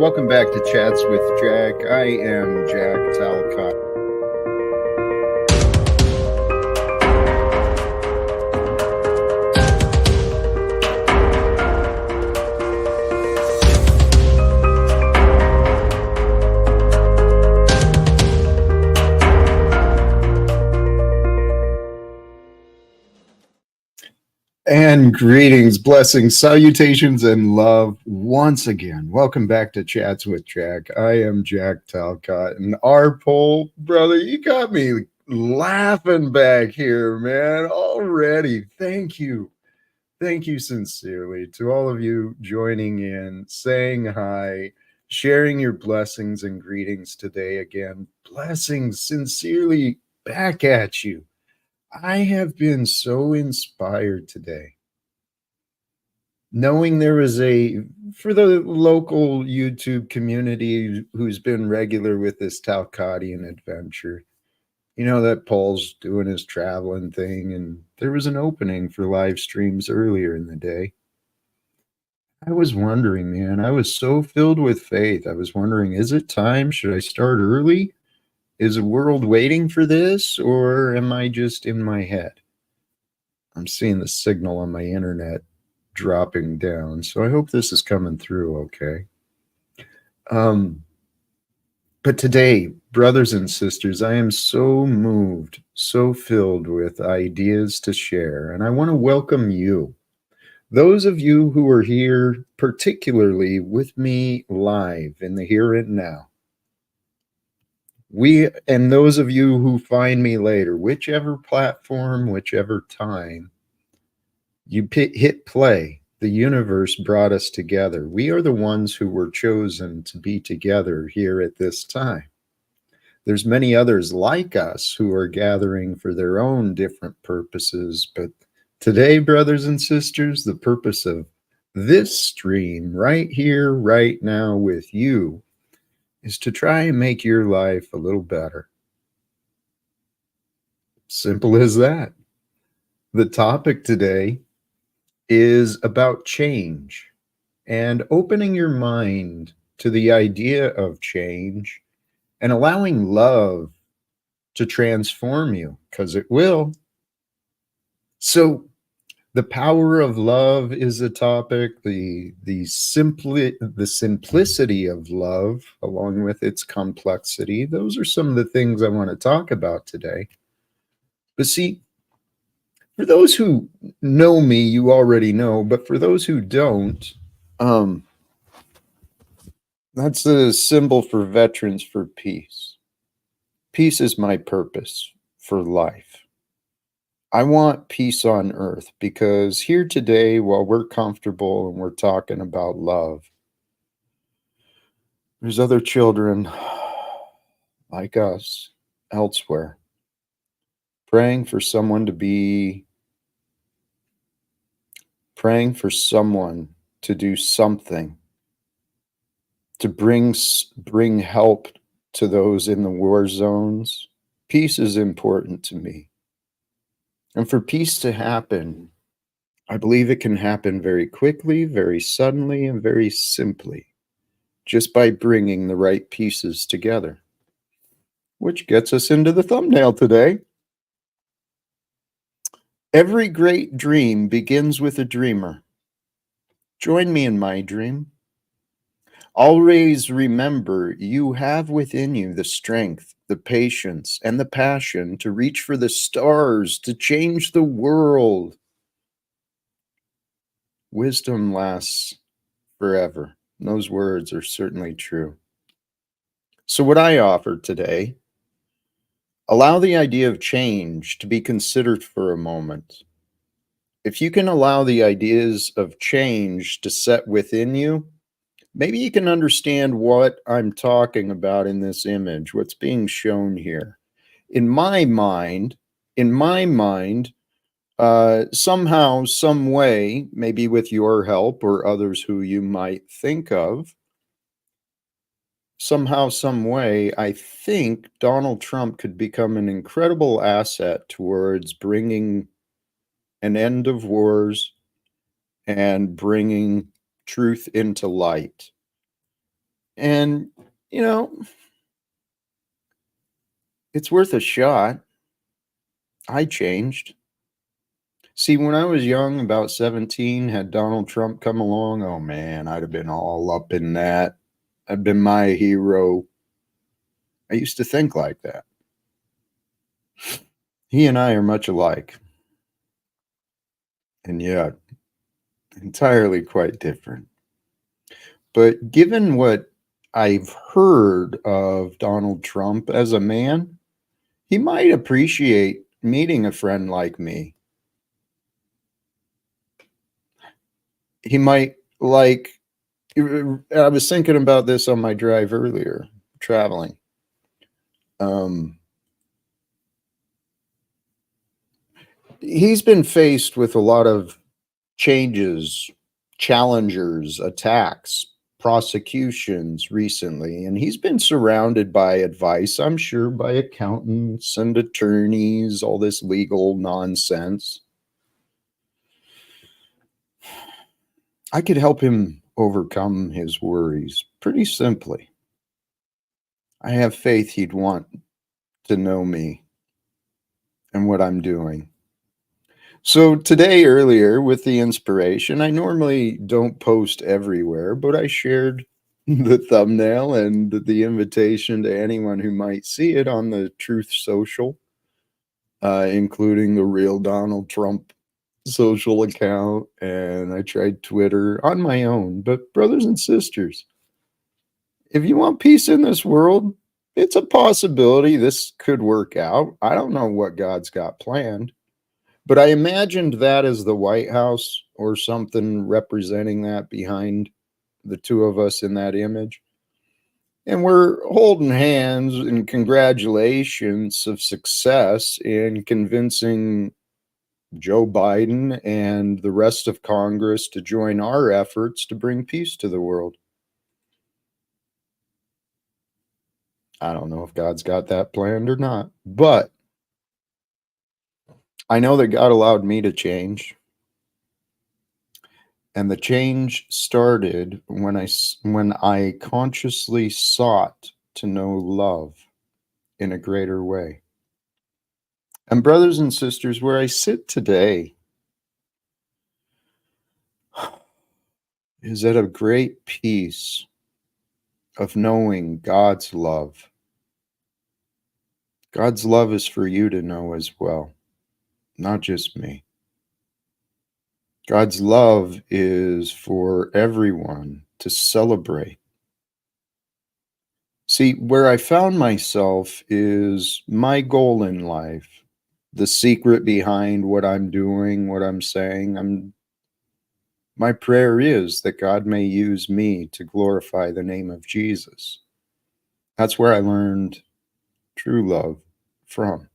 Welcome back to Chats with Jack. I am Jack Talcott. And greetings, blessings, salutations, and love once again. Welcome back to Chats with Jack. I am Jack Talcott, and our poll, brother, you got me laughing back here, man, already. Thank you. Thank you sincerely to all of you joining in, saying hi, sharing your blessings and greetings today again. Blessings sincerely back at you. I have been so inspired today. Knowing there was for the local YouTube community who's been regular with this Talcottian adventure, you know that Paul's doing his traveling thing, and there was an opening for live streams earlier in the day. I was wondering, man, I was so filled with faith. I was wondering, is it time? Should I start early? Is the world waiting for this, or am I just in my head? I'm seeing the signal on my internet dropping down, so I hope this is coming through okay. But today, brothers and sisters, I am so moved, so filled with ideas to share, and I want to welcome you. Those of you who are here, particularly with me live in the here and now. And those of you who find me later, whichever platform, whichever time, you hit play. The universe brought us together. We are the ones who were chosen to be together here at this time. There's many others like us who are gathering for their own different purposes, but today, brothers and sisters, the purpose of this stream right here, right now with you is to try and make your life a little better. Simple as that. The topic today is about change and opening your mind to the idea of change and allowing love to transform you, because it will. So the power of love is a topic, the simplicity of love along with its complexity. Those are some of the things I want to talk about today. But see, for those who know me, you already know, but for those who don't, that's a symbol for Veterans for Peace. Peace is my purpose for life. I want peace on earth because here today, while we're comfortable and we're talking about love, there's other children like us elsewhere praying for someone to do something to bring help to those in the war zones. Peace is important to me. And for peace to happen, I believe it can happen very quickly, very suddenly, and very simply, just by bringing the right pieces together. Which gets us into the thumbnail today. Every great dream begins with a dreamer. Join me in my dream. Always remember you have within you the strength, the patience, and the passion to reach for the stars, to change the world. Wisdom lasts forever. Those words are certainly true. So what I offer today, allow the idea of change to be considered for a moment. If you can allow the ideas of change to set within you, maybe you can understand what I'm talking about in this image, what's being shown here. In my mind, somehow, some way, maybe with your help or others who you might think of, somehow, some way, I think Donald Trump could become an incredible asset towards bringing an end of wars and bringing truth into light. And, you know, it's worth a shot. I changed. See, when I was young, about 17, had Donald Trump come along, oh man, I'd have been all up in that. I'd been my hero. I used to think like that. He and I are much alike, and yet entirely quite different. But given what I've heard of Donald Trump as a man, he might appreciate meeting a friend like me. He might like, I was thinking about this on my drive earlier, traveling. Um, he's been faced with a lot of changes, challengers, attacks, prosecutions recently, and he's been surrounded by advice, I'm sure, by accountants and attorneys, all this legal nonsense. I could help him overcome his worries pretty simply. I have faith he'd want to know me and what I'm doing. So today, earlier, with the inspiration, I normally don't post everywhere, but I shared the thumbnail and the invitation to anyone who might see it on the Truth Social, including the real Donald Trump social account. And I tried Twitter on my own. But, brothers and sisters, if you want peace in this world, it's a possibility this could work out. I don't know what God's got planned. But I imagined that as the White House or something representing that behind the two of us in that image. And we're holding hands in congratulations of success in convincing Joe Biden and the rest of Congress to join our efforts to bring peace to the world. I don't know if God's got that planned or not, but I know that God allowed me to change. And the change started when I consciously sought to know love in a greater way. And brothers and sisters, where I sit today is at a great peace of knowing God's love. God's love is for you to know as well, not just me. God's love is for everyone to celebrate. See, where I found myself is my goal in life, the secret behind what I'm doing, what I'm saying. My prayer is that God may use me to glorify the name of Jesus. That's where I learned true love from.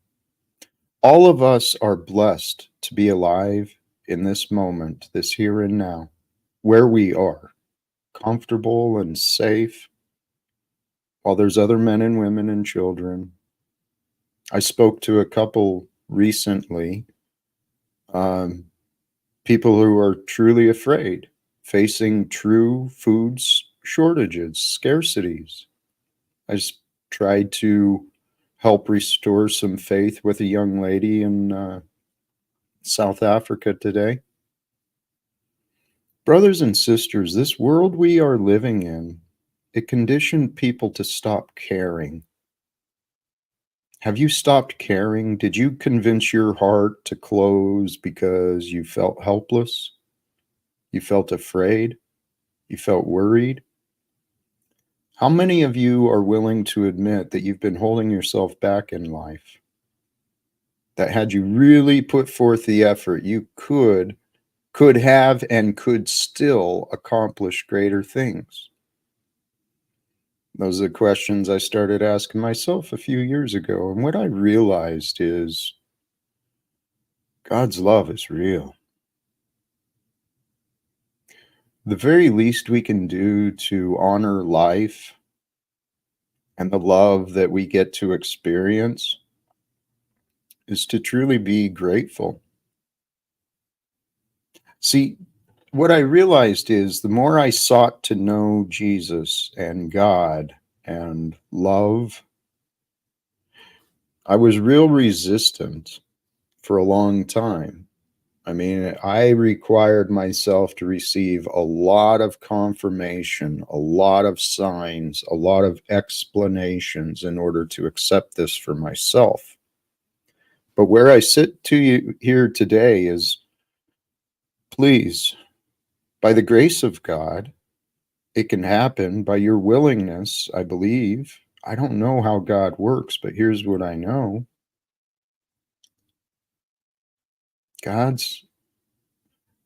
All of us are blessed to be alive in this moment, this here and now, where we are, comfortable and safe, while there's other men and women and children. I spoke to a couple recently, um, people who are truly afraid, facing true food shortages, scarcities. I just tried to help restore some faith with a young lady in South Africa today. Brothers and sisters, this world we are living in, it conditioned people to stop caring. Have you stopped caring? Did you convince your heart to close because you felt helpless? You felt afraid? You felt worried? How many of you are willing to admit that you've been holding yourself back in life? That had you really put forth the effort, you could have and could still accomplish greater things? Those are the questions I started asking myself a few years ago. And what I realized is God's love is real. The very least we can do to honor life and the love that we get to experience is to truly be grateful. See, what I realized is the more I sought to know Jesus and God and love, I was real resistant for a long time. I mean, I required myself to receive a lot of confirmation, a lot of signs, a lot of explanations in order to accept this for myself. But where I sit to you here today is, please, by the grace of God, it can happen by your willingness, I believe. I don't know how God works, but here's what I know. God's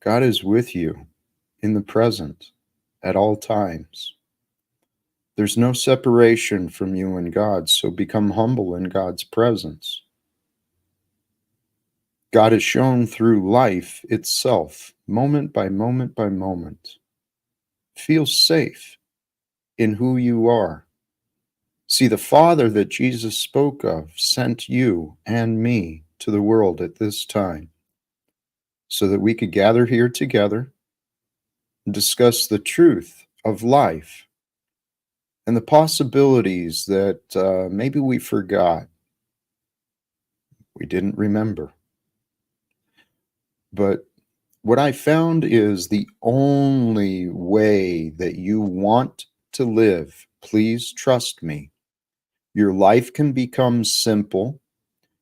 God is with you in the present at all times. There's no separation from you and God, so become humble in God's presence. God is shown through life itself, moment by moment by moment. Feel safe in who you are. See, the Father that Jesus spoke of sent you and me to the world at this time so that we could gather here together and discuss the truth of life and the possibilities that maybe we forgot, we didn't remember. But what I found is the only way that you want to live, please trust me, your life can become simple,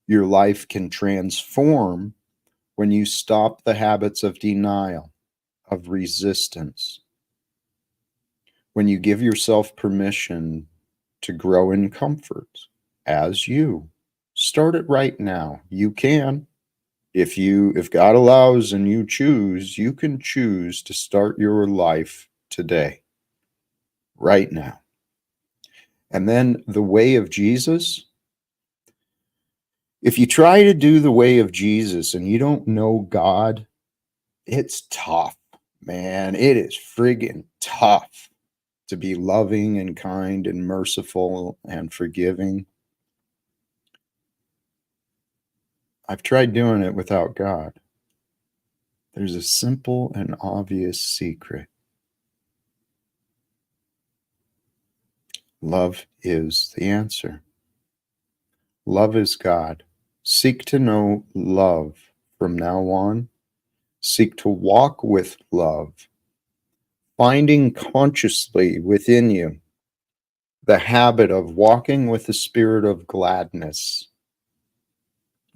your life can transform when you stop the habits of denial, of resistance, when you give yourself permission to grow in comfort as you. Start it right now. You can. If God allows and you choose, you can choose to start your life today, right now. And then the way of Jesus, if you try to do the way of Jesus and you don't know God, it's tough, man. It is friggin' tough to be loving and kind and merciful and forgiving. I've tried doing it without God. There's a simple and obvious secret. Love is the answer. Love is God. Seek to know love from now on. Seek to walk with love, finding consciously within you the habit of walking with the spirit of gladness.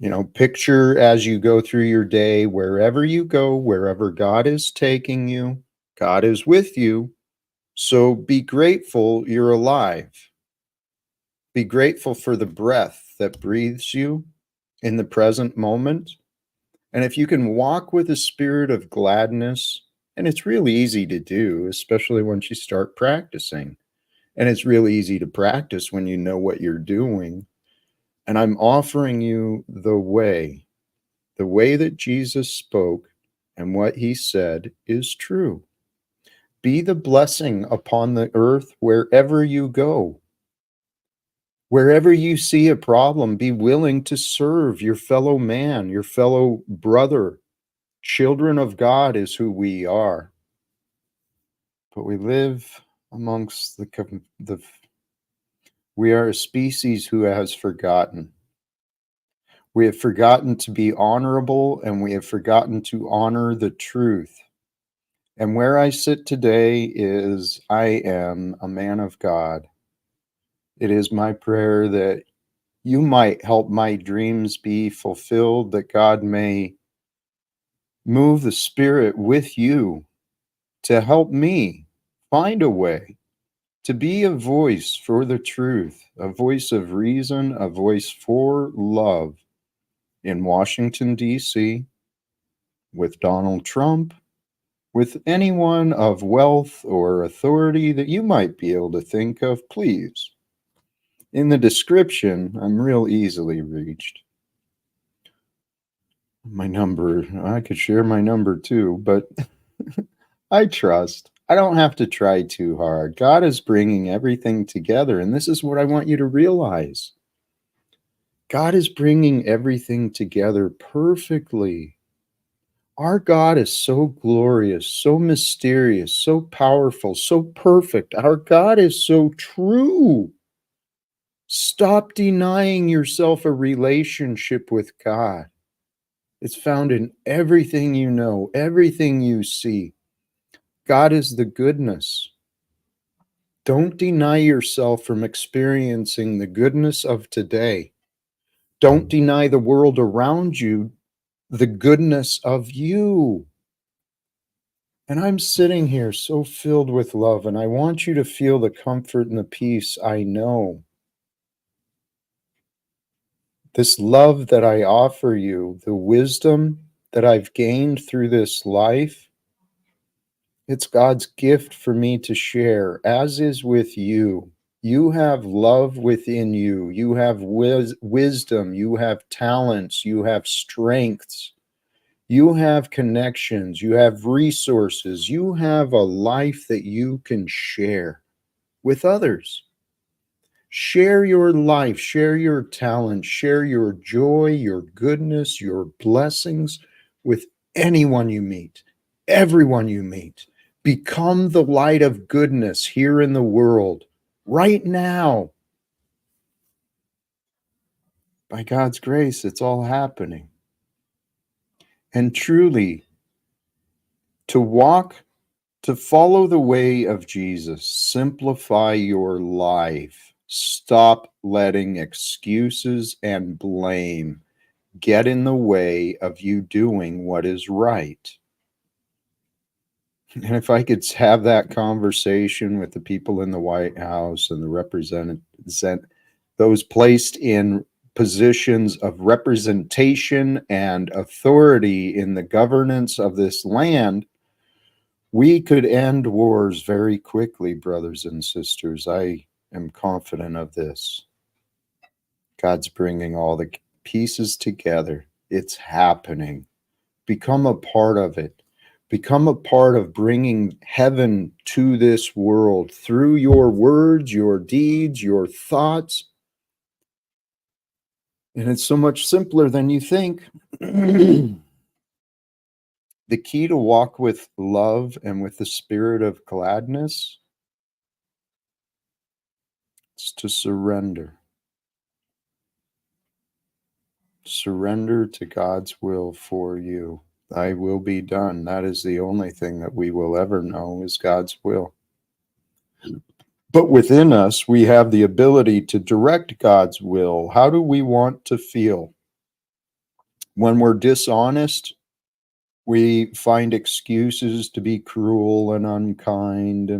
You know, picture as you go through your day, wherever you go, wherever God is taking you, God is with you. So be grateful you're alive. Be grateful for the breath that breathes you in the present moment. And if you can walk with a spirit of gladness, and it's really easy to do, especially once you start practicing. And it's really easy to practice when you know what you're doing. And I'm offering you the way that Jesus spoke and what he said is true. Be the blessing upon the earth wherever you go. Wherever you see a problem, be willing to serve your fellow man, your fellow brother. Children of God is who we are. But we live amongst we are a species who has forgotten. We have forgotten to be honorable, and we have forgotten to honor the truth. And where I sit today is I am a man of God. It is my prayer that you might help my dreams be fulfilled, that God may move the Spirit with you to help me find a way to be a voice for the truth, a voice of reason, a voice for love in Washington, D.C., with Donald Trump, with anyone of wealth or authority that you might be able to think of, please. In the description, I'm real easily reached. My number, I could share my number too, but I trust. I don't have to try too hard. God is bringing everything together, and this is what I want you to realize. God is bringing everything together perfectly. Our God is so glorious, so mysterious, so powerful, so perfect. Our God is so true. Stop denying yourself a relationship with God. It's found in everything you know, everything you see. God is the goodness. Don't deny yourself from experiencing the goodness of today. Don't deny the world around you the goodness of you. And I'm sitting here so filled with love, and I want you to feel the comfort and the peace I know. This love that I offer you, the wisdom that I've gained through this life, it's God's gift for me to share, as is with you. You have love within you. You have wisdom. You have talents. You have strengths. You have connections. You have resources. You have a life that you can share with others. Share your life, share your talent, share your joy, your goodness, your blessings with anyone you meet, everyone you meet. Become the light of goodness here in the world right now. By God's grace, it's all happening. And truly, to walk, to follow the way of Jesus, simplify your life. Stop letting excuses and blame get in the way of you doing what is right. And if I could have that conversation with the people in the White House and the those placed in positions of representation and authority in the governance of this land, we could end wars very quickly, brothers and sisters. I am confident of this. God's bringing all the pieces together. It's happening. Become a part of it. Become a part of bringing heaven to this world through your words, your deeds, your thoughts. And it's so much simpler than you think. The key to walk with love and with the spirit of gladness is to surrender. Surrender to God's will for you. Thy will be done. That is the only thing that we will ever know is God's will. But within us, we have the ability to direct God's will. How do we want to feel? When we're dishonest, we find excuses to be cruel and unkind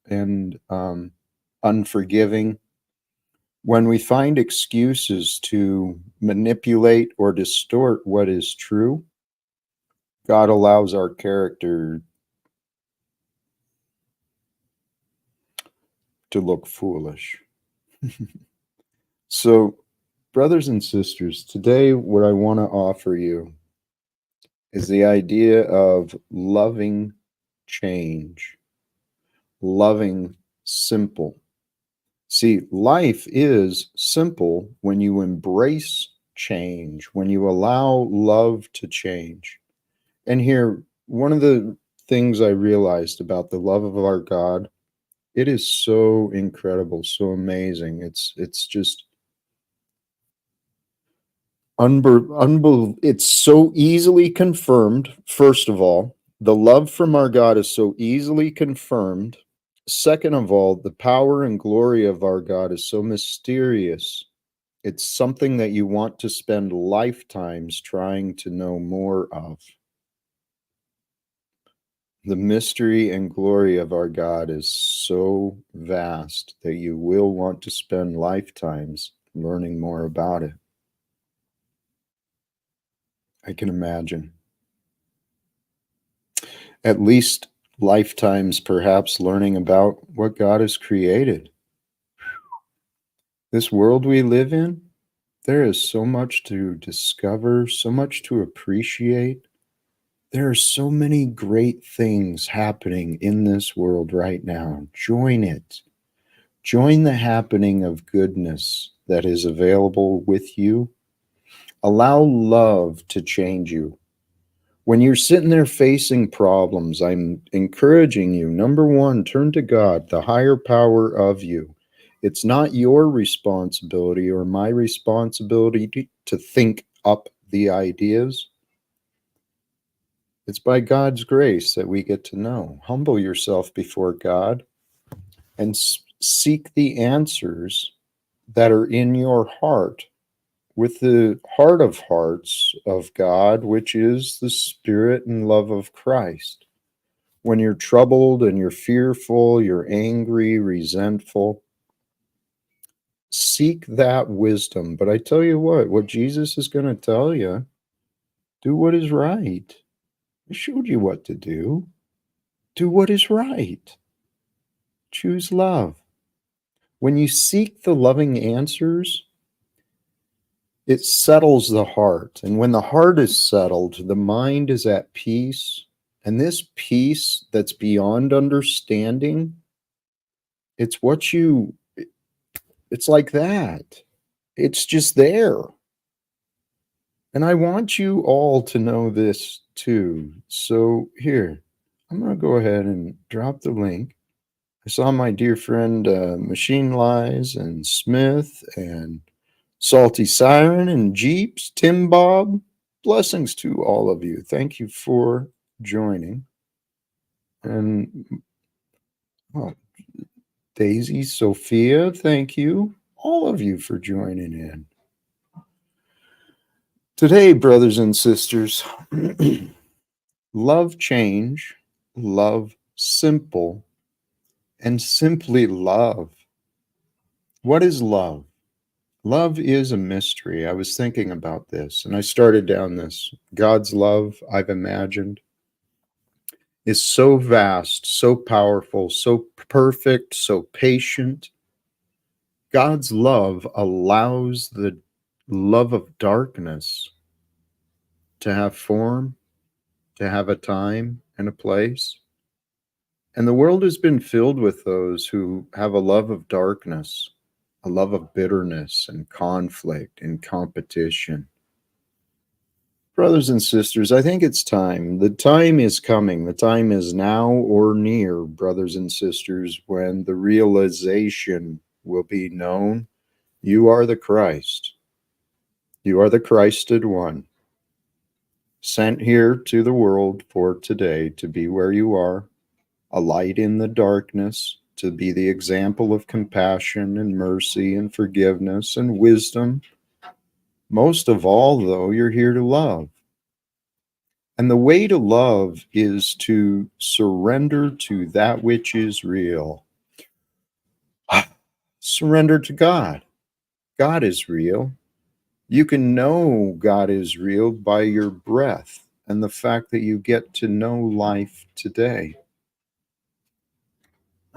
and unforgiving. When we find excuses to manipulate or distort what is true, God allows our character to look foolish. So, brothers and sisters, today what I want to offer you is the idea of loving change, loving simple. See, life is simple when you embrace change, when you allow love to change. And here, one of the things I realized about the love of our God, it is so incredible, so amazing. It's just it's so easily confirmed. First of all, the love from our God is so easily confirmed. Second of all, the power and glory of our God is so mysterious. It's something that you want to spend lifetimes trying to know more of. The mystery and glory of our God is so vast that you will want to spend lifetimes learning more about it. I can imagine. At least lifetimes, perhaps, learning about what God has created. This world we live in, there is so much to discover, so much to appreciate. There are so many great things happening in this world right now. Join it. Join the happening of goodness that is available with you. Allow love to change you. When you're sitting there facing problems, I'm encouraging you. Number one, turn to God, the higher power of you. It's not your responsibility or my responsibility to think up the ideas. It's by God's grace that we get to know. Humble yourself before God and seek the answers that are in your heart with the heart of hearts of God, which is the Spirit and love of Christ. When you're troubled and you're fearful, you're angry, resentful, seek that wisdom. But I tell you what Jesus is going to tell you, do what is right. I showed you what to do. Do what is right. Choose love. When you seek the loving answers, it settles the heart. And when the heart is settled, the mind is at peace. And this peace that's beyond understanding, it's what you, it's like that. It's just there. And I want you all to know this too. So here, I'm going to go ahead and drop the link. I saw my dear friend Machine Lies and Smith and Salty Siren and Jeeps, Tim Bob. Blessings to all of you. Thank you for joining. And oh, Daisy, Sophia, thank you. All of you for joining in. Today, brothers and sisters, love change, love simple, and simply love. What is love? Love is a mystery. I was thinking about this and I started down this. God's love, I've imagined, is so vast, so powerful, so perfect, so patient. God's love allows the love of darkness to have form, to have a time and a place. And the world has been filled with those who have a love of darkness, a love of bitterness and conflict and competition. Brothers and sisters, I think it's time. The time is coming. The time is now or near, brothers and sisters, when the realization will be known. You are the Christ. You are the Christed one, sent here to the world for today to be where you are, a light in the darkness, to be the example of compassion and mercy and forgiveness and wisdom. Most of all, though, you're here to love. And the way to love is to surrender to that which is real. Surrender to God. God is real. You can know God is real by your breath and the fact that you get to know life today.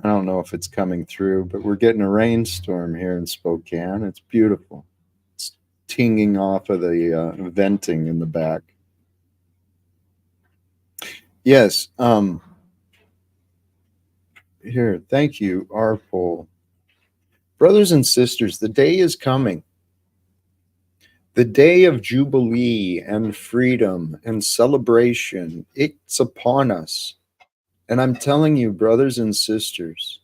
I don't know if it's coming through, but we're getting a rainstorm here in Spokane. It's beautiful. It's tinging off of the venting in the back. Yes. Here, thank you, Arpol. Brothers and sisters, the day is coming. The day of jubilee and freedom and celebration, it's upon us. And I'm telling you, brothers and sisters,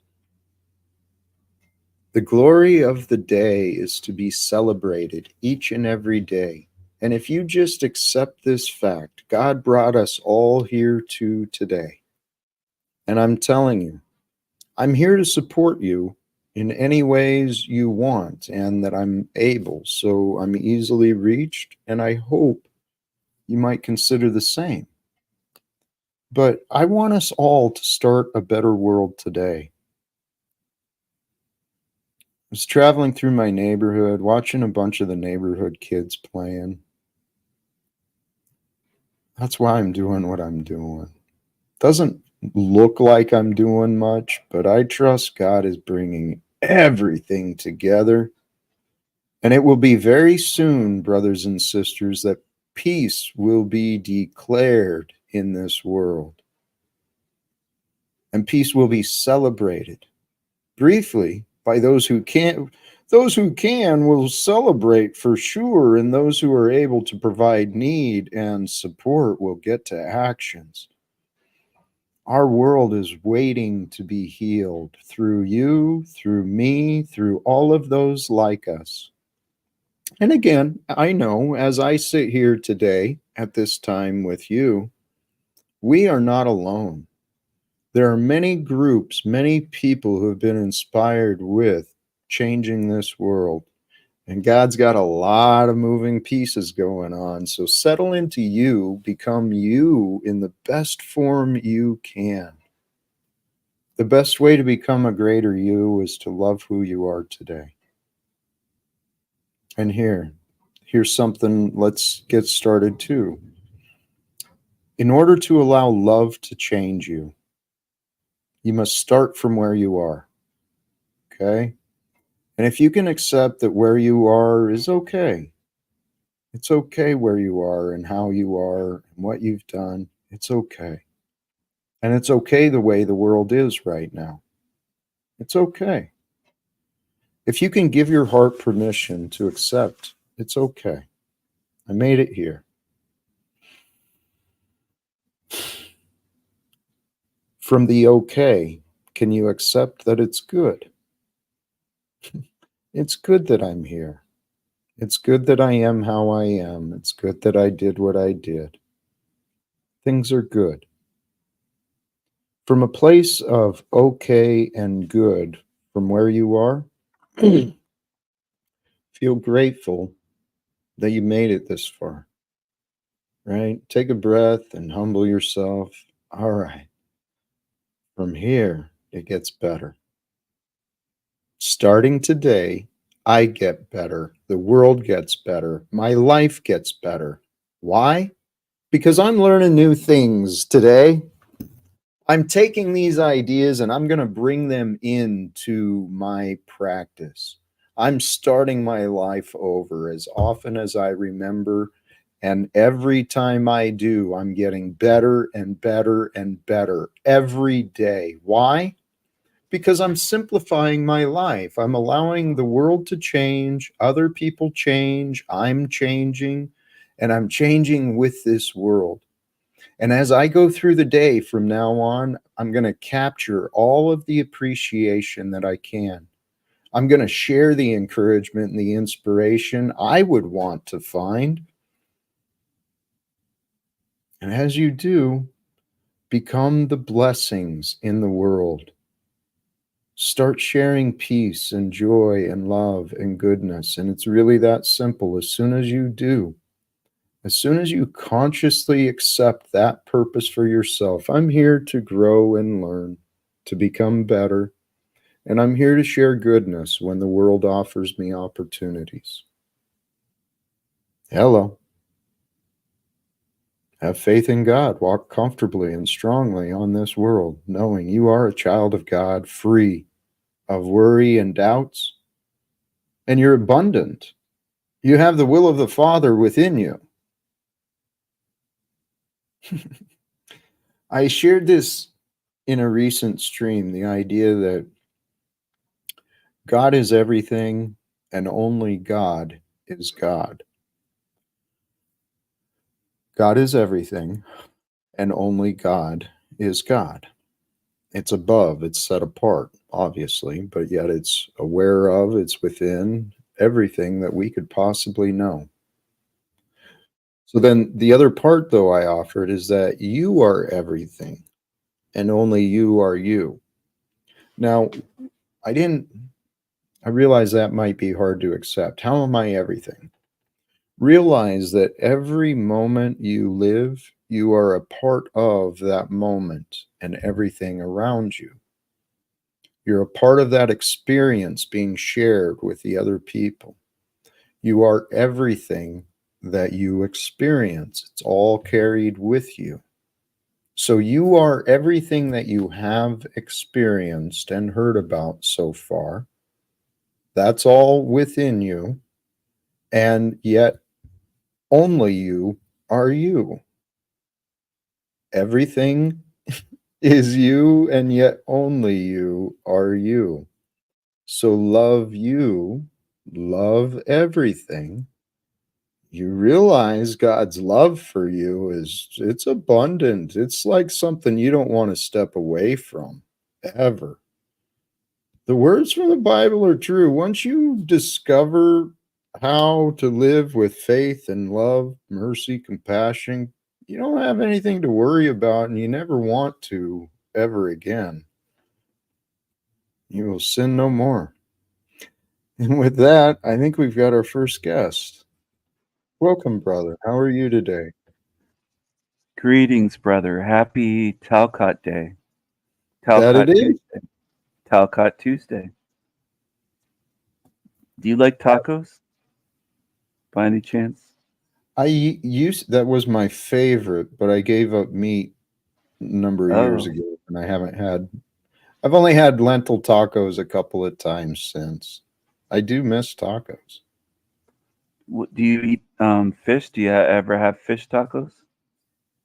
the glory of the day is to be celebrated each and every day. And if you just accept this fact, God brought us all here to today. And I'm telling you, I'm here to support you in any ways you want and that I'm able. So I'm easily reached, and I hope you might consider the same. But I want us all to start a better world today. I was traveling through my neighborhood, watching a bunch of the neighborhood kids playing. That's why I'm doing what I'm doing. Doesn't look like I'm doing much, but I trust God is bringing everything together. And it will be very soon, brothers and sisters, that peace will be declared in this world. And peace will be celebrated briefly by those who can't. Those who can will celebrate for sure, and those who are able to provide need and support will get to actions. Our world is waiting to be healed through you, through me, through all of those like us. And again, I know as I sit here today at this time with you, we are not alone. There are many groups, many people who have been inspired with changing this world. And God's got a lot of moving pieces going on. So settle into you, become you in the best form you can. The best way to become a greater you is to love who you are today. And here's something, let's get started too. In order to allow love to change you, you must start from where you are. Okay? And if you can accept that where you are is okay, it's okay where you are and how you are and what you've done. It's okay. And it's okay the way the world is right now. It's okay. If you can give your heart permission to accept, it's okay. I made it here. From the okay, can you accept that it's good? It's good that I'm here. It's good that I am how I am. It's good that I did what I did. Things are good. From a place of okay and good, from where you are, feel grateful that you made it this far, right? Take a breath and humble yourself. All right, from here, it gets better. Starting today, I get better. The world gets better. My life gets better. Why? Because I'm learning new things today. I'm taking these ideas and I'm going to bring them into my practice. I'm starting my life over as often as I remember. And every time I do, I'm getting better and better and better every day. Why? Because I'm simplifying my life. I'm allowing the world to change, other people change, I'm changing, and I'm changing with this world. And as I go through the day from now on, I'm going to capture all of the appreciation that I can. I'm going to share the encouragement and the inspiration I would want to find. And as you do, become the blessings in the world. Start sharing peace and joy and love and goodness. And it's really that simple. As soon as you do, as soon as you consciously accept that purpose for yourself, I'm here to grow and learn, to become better, and I'm here to share goodness when the world offers me opportunities. Hello. Have faith in God. Walk comfortably and strongly on this world, knowing you are a child of God, free of worry and doubts, and you're abundant. You have the will of the Father within you. I shared this in a recent stream, the idea that God is everything and only God is God. God is everything and only God is God. It's above, it's set apart, obviously, but yet it's aware of, it's within everything that we could possibly know. So then the other part, though, I offered is that you are everything and only you are you. Now, I didn't, I realize that might be hard to accept. How am I everything? Realize that every moment you live, you are a part of that moment and everything around you. You're a part of that experience being shared with the other people. You are everything that you experience. It's all carried with you. So you are everything that you have experienced and heard about so far. That's all within you. And yet only you are you. Everything is you, and yet only you are you. So love you love everything, you realize God's love for you is it's abundant. It's like something you don't want to step away from ever. The words from the Bible are true. Once you discover how to live with faith and love, mercy, compassion, you don't have anything to worry about and you never want to ever again. You will sin no more. And with that, I think we've got our first guest. Welcome, brother. How are you today? Greetings, brother. Happy Talcott Day. That it Talcott is. Tuesday. Talcott Tuesday. Do you like tacos by any chance? Used that was my favorite, but I gave up meat a number of years Oh, ago, and I haven't had. I've only had lentil tacos a couple of times since. I do miss tacos. do you eat fish? Do you ever have fish tacos?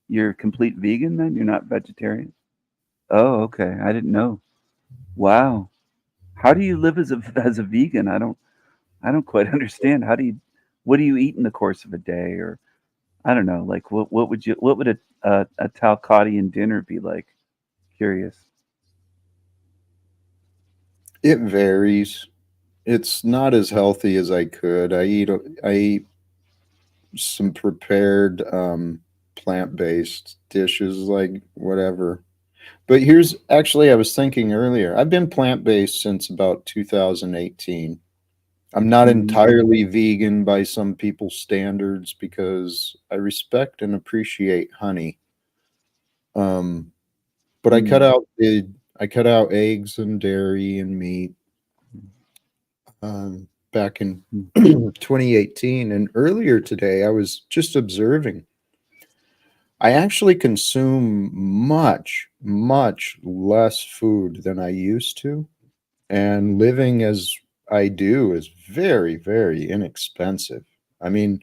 You're a complete vegan then? You're not vegetarian? Oh, okay. I didn't know. Wow. How do you live as a vegan? I don't quite understand. What do you eat in the course of a day, or I don't know, like what would a Talcottian dinner be like? Curious. It varies. It's not as healthy as I could. I eat some prepared plant-based dishes like whatever. But here's actually I was thinking earlier. I've been plant-based since about 2018. I'm not Mm, entirely vegan by some people's standards because I respect and appreciate honey. Um, but mm, I cut out eggs and dairy and meat back in mm. 2018. And earlier today, I was just observing. I actually consume much, much less food than I used to. And living as I do is very, very inexpensive. I mean,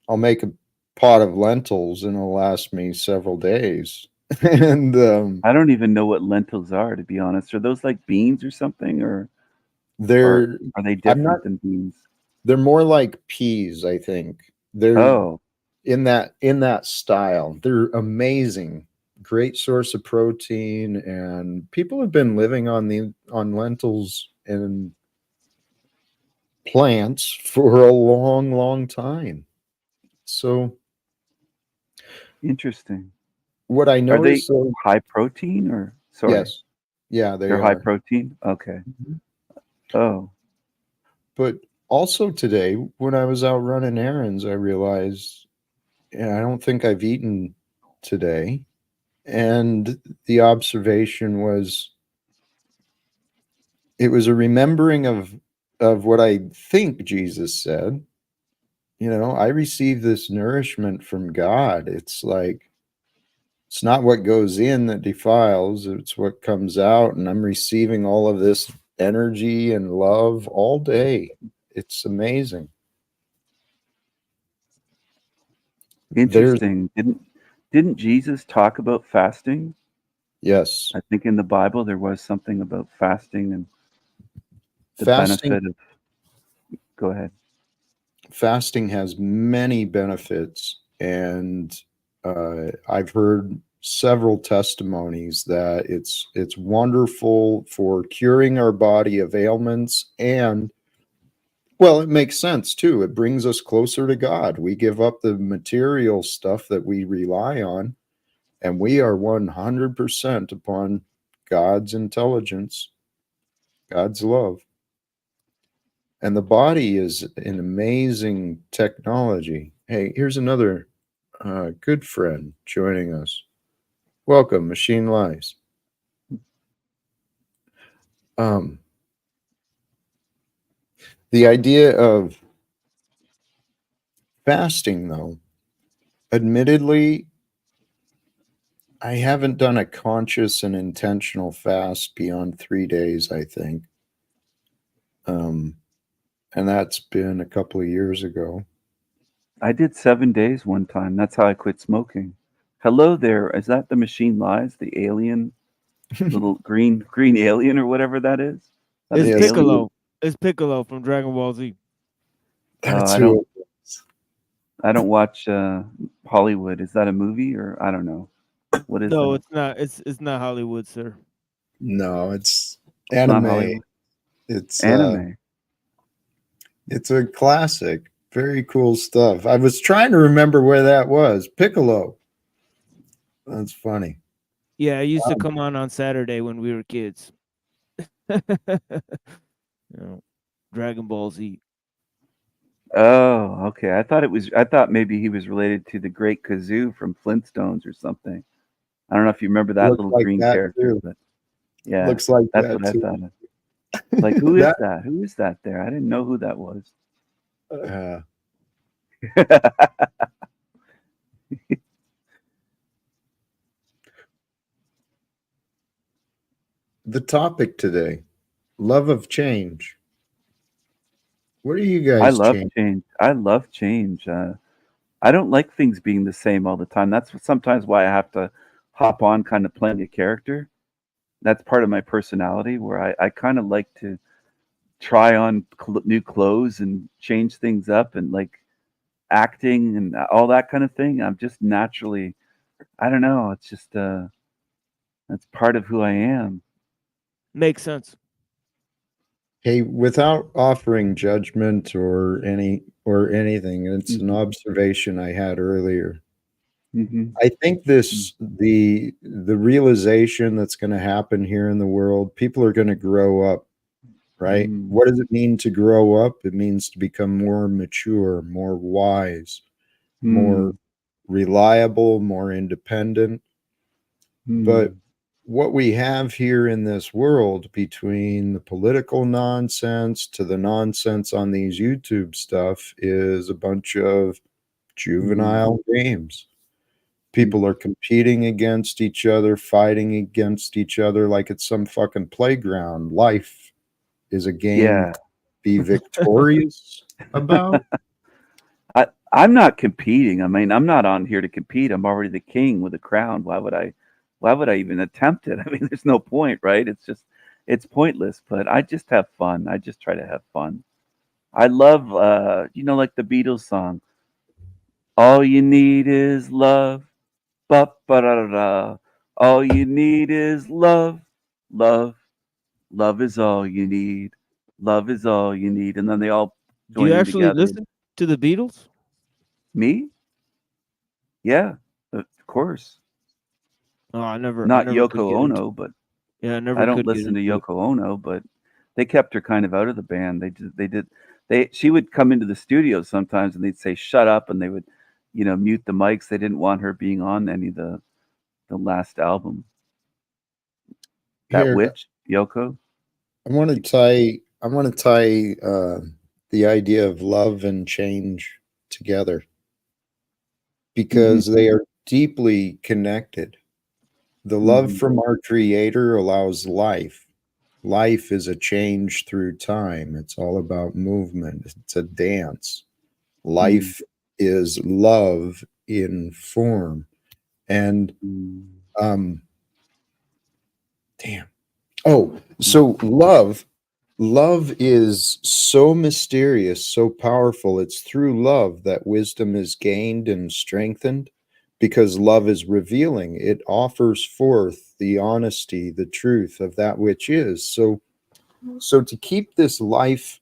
I'll make a pot of lentils and it'll last me several days. and I don't even know what lentils are, to be honest. Are those like beans or something, or they're are they I'm not different than beans? they're more like peas, I think. They're Oh, in that style. They're amazing. Great source of protein and people have been living on lentils and plants for a long, long time. So interesting. what I Are they noticed though, high protein or sorry, yes. Yeah, they they're high are. protein? Okay. Mhm. Oh, But also today, when I was out running errands, I realized, yeah, I don't think I've eaten today. And the observation was it was a remembering of what I think Jesus said. I receive this nourishment from God. It's like it's not what goes in that defiles, it's what comes out. And I'm receiving all of this energy and love all day. It's amazing. There's interesting. Didn't Jesus talk about fasting? yes. I think in the Bible there was something about fasting and the Fasting benefit of go ahead. fasting has many benefits, and I've heard several testimonies that it's wonderful for curing our body of ailments, and well, it makes sense too. It brings us closer to God. We give up the material stuff that we rely on, and we are 100% upon God's intelligence, God's love. And the body is an amazing technology. Hey, here's another good friend joining us. Welcome, Machine Lies. Um, the idea of fasting, though, admittedly, I haven't done a conscious and intentional fast beyond 3 days, I think. Um, and that's been a couple of years ago. I did 7 days one time. That's how I quit smoking. Hello there. Is that the machine lies? The alien, little green alien or whatever that is? That It's an Yes, alien? Piccolo. It's Piccolo from Dragon Ball Z. That's I who don't. it was. I don't watch Hollywood. Is that a movie or I don't know. What is No, that? it's not. It's not Hollywood, sir. No, it's It's not anime. Hollywood. It's uh Anime. it's a classic. Very cool stuff. I was trying to remember where that was. Piccolo. That's funny. Yeah, it used to come on Saturday when we were kids. You know, Dragon Ball Z. Oh, okay. I thought it was. I thought maybe he was related to the Great Kazoo from Flintstones or something. I don't know if you remember that Looks little like green that character, too. but yeah, Looks like that's that what I too. thought. Like, who is That that? Who is that there? I didn't know who that was. uh, the topic today, love of change. What are you I guys love changing? change. I love change. I don't like things being the same all the time. That's sometimes why I have to hop on kind of playing a character. That's part of my personality where I kind of like to try on new clothes and change things up and like acting and all that kind of thing. I'm just naturally, I don't know. It's just, that's part of who I am. Makes sense. Hey, without offering judgment or anything, it's an Hmm. observation I had earlier. Hmm. I think the realization that's going to happen here in the world, people are going to grow up, right? Hmm. What does it mean to grow up? It means to become more mature, more wise, more Hmm. reliable, more independent. But Hmm. what we have here in this world, between the political nonsense to the nonsense on these YouTube stuff, is a bunch of Hmm. juvenile games. Hmm. People are competing against each other, fighting against each other like it's some fucking playground. Life is a game Yeah. to be victorious about. I'm not competing. I mean, I'm not on here to compete. I'm already the king with a crown. Why would I even attempt it? I mean, there's no point, right? It's just, it's pointless, but I just have fun. I just try to have fun. I love, like the Beatles song, All You Need Is Love. Ba ba da da da. All you need is love. Love. Love is all you need. Love is all you need. And then they all Do you join in actually together. listen to the Beatles? Me? Yeah, of course. Oh, I Not never could Yoko get into. Ono, but Yeah, I I never don't could get listen to into it. Yoko Ono, but they kept her kind of out of the band. She would come into the studio sometimes and they'd say shut up and they would, mute the mics. They didn't want her being on any of the last album. That Here, witch, Yoko. I want to tie the idea of love and change together Mhm. because they are deeply connected. The love Mhm. from our creator allows life. Life is a change through time. It's all about movement. It's a dance. Mhm. Life is love in form. And Mhm. um damn. Oh, Mhm. so love is so mysterious, so powerful. It's through love that wisdom is gained and strengthened because love is revealing. It offers forth the honesty, the truth of that which is. So to keep this life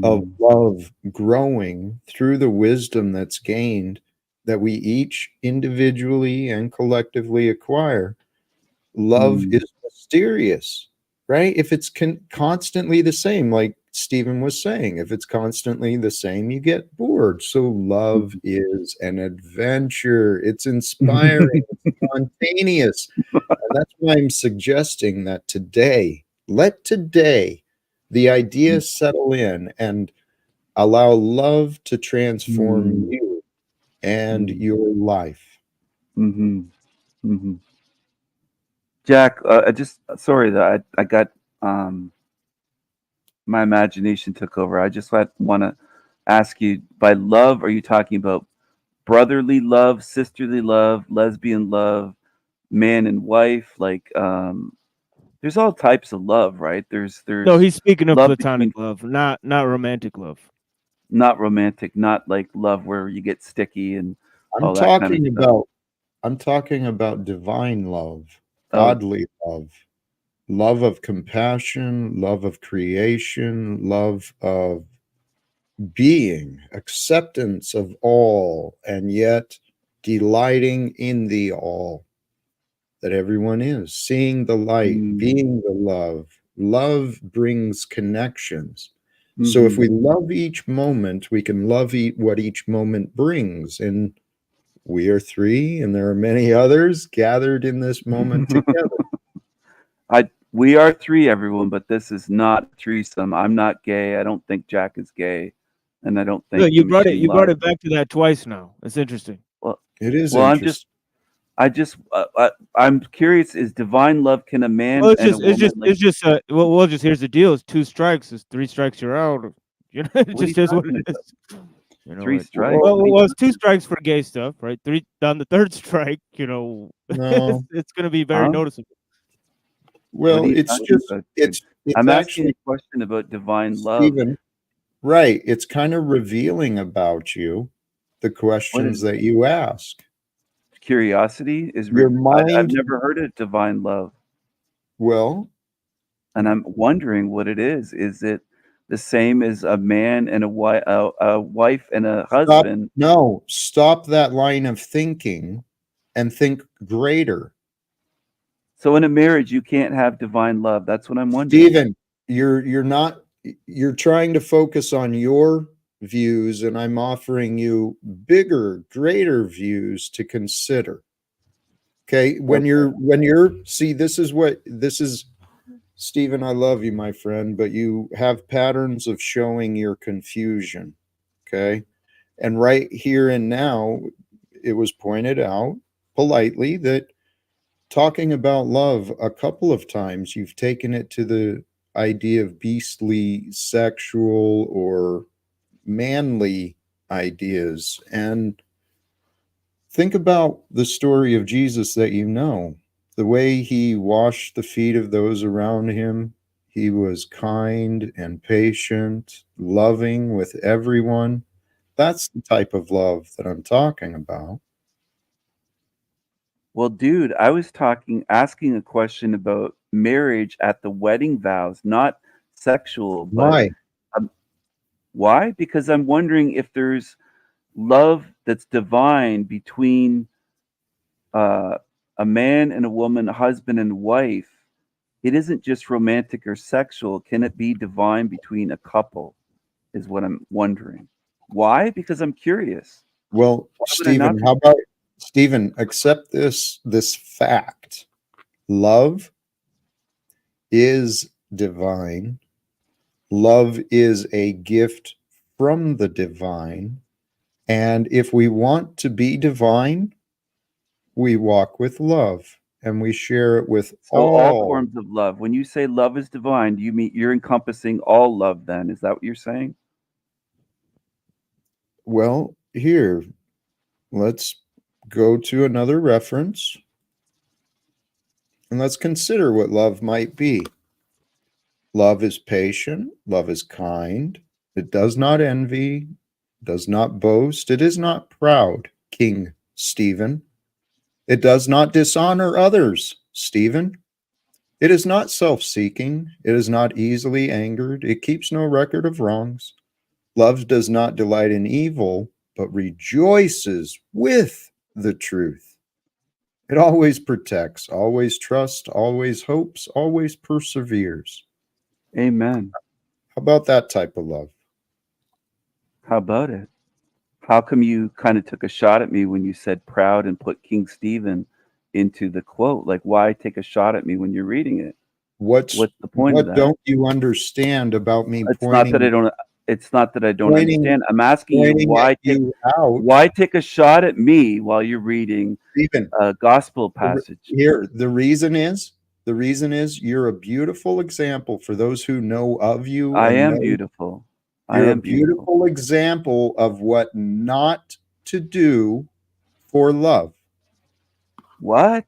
of Mhm. love growing through the wisdom that's gained, that we each individually and collectively acquire, love Mhm. is mysterious, right? If it's constantly the same, like Stephen was saying, if it's constantly the same, you get bored. So love is an adventure. It's inspiring, it's spontaneous. And that's why I'm suggesting that let today the idea settle in and allow love to transform Mhm. you and Mhm. your life. Mhm. Mhm. Jack, I just sorry that I got um my imagination took over. I just want to ask you, by love, are you talking about brotherly love, sisterly love, lesbian love, man and wife, like There's all types of love, right? There's No, he's speaking of love platonic between, love, not romantic love. not romantic, not like love where you get sticky and I'm all that kind of talking stuff. about I'm talking about divine love, Oh, godly love, love of compassion, love of creation, love of being, acceptance of all, and yet delighting in the all that everyone is, seeing the light, mm, being the love. Love brings connections. So if hmm. we love each moment, we can love what each moment brings. And we are three, and there are many others gathered in this moment together. We are three, everyone, but this is not a threesome. I'm not gay. I don't think Jack is gay, and I don't No, think the machine you brought lies. it back to that twice now. That's interesting. Well, It is well, interesting. I'm curious. Is divine love, can a man Well, and a woman like? it's just well, just here's the deal: it's 2 strikes. It's 3 strikes, you're out. You know, it What are you just is what talking it about? is. You know 3 what? strikes? Well, What are you It's 2 talking? strikes for gay stuff, right? 3 on the 3rd strike. no. It's going to be very Huh? noticeable. What are Well, you it's talking just about, dude? it's I'm asking actually a question about divine love. Stephen, right. It's kind of revealing about you the What is questions that you ask. curiosity? Your I've mind, never heard of divine love, well, and I'm wondering what it is. Is it the same as a man and a wife and a stop. husband? No, stop that line of thinking and think greater. So in a marriage, you can't have divine love. That's what I'm wondering. Stephen, you're not you're trying to focus on your views, and I'm offering you bigger, greater views to consider. Okay, Okay. when you're see, this is Stephen, I love you, my friend, but you have patterns of showing your confusion. Okay, and right here and now, it was pointed out politely that talking about love a couple of times, you've taken it to the idea of beastly, sexual, or manly ideas. And think about the story of Jesus that you know. The way he washed the feet of those around him, he was kind and patient, loving with everyone. That's the type of love that I'm talking about. Well, dude, I was asking a question about marriage at the wedding vows, not sexual, but Why? um, why? Because I'm wondering if there's love that's divine between uh, a man and a woman, a husband and wife. It isn't just romantic or sexual. Can it be divine between a couple? Is what I'm wondering. Why? Because I'm curious. Well, Why would I not Stephen, be? how about Stephen, accept this fact. Love is divine. Love is a gift from the divine. And if we want to be divine, we walk with love and we share it with So all all. forms of love. When you say love is divine, do you mean you're encompassing all love then? Is that what you're saying? Well, here, let's go to another reference and let's consider what love might be. Love is patient, love is kind, it does not envy, does not boast, it is not proud, King Stephen. It does not dishonor others, Stephen. It is not self seeking, it is not easily angered, it keeps no record of wrongs. Love does not delight in evil, but rejoices with the truth. It always protects, always trusts, always hopes, always perseveres. Amen. How about that type of love? How about it? How come you kind of took a shot at me when you said proud and put King Stephen into the quote? Like, why take a shot at me when you're reading it? What's the point of What that? don't you understand about me It's not that I don't. It's not that I don't pointing understand. I'm asking you pointing at you out, why take a shot at me while you're reading Stephen? a gospel passage. Here, the reason is you're a beautiful example for those who know of you I and am know beautiful. I you're a am beautiful. beautiful example of what not to do for love. What?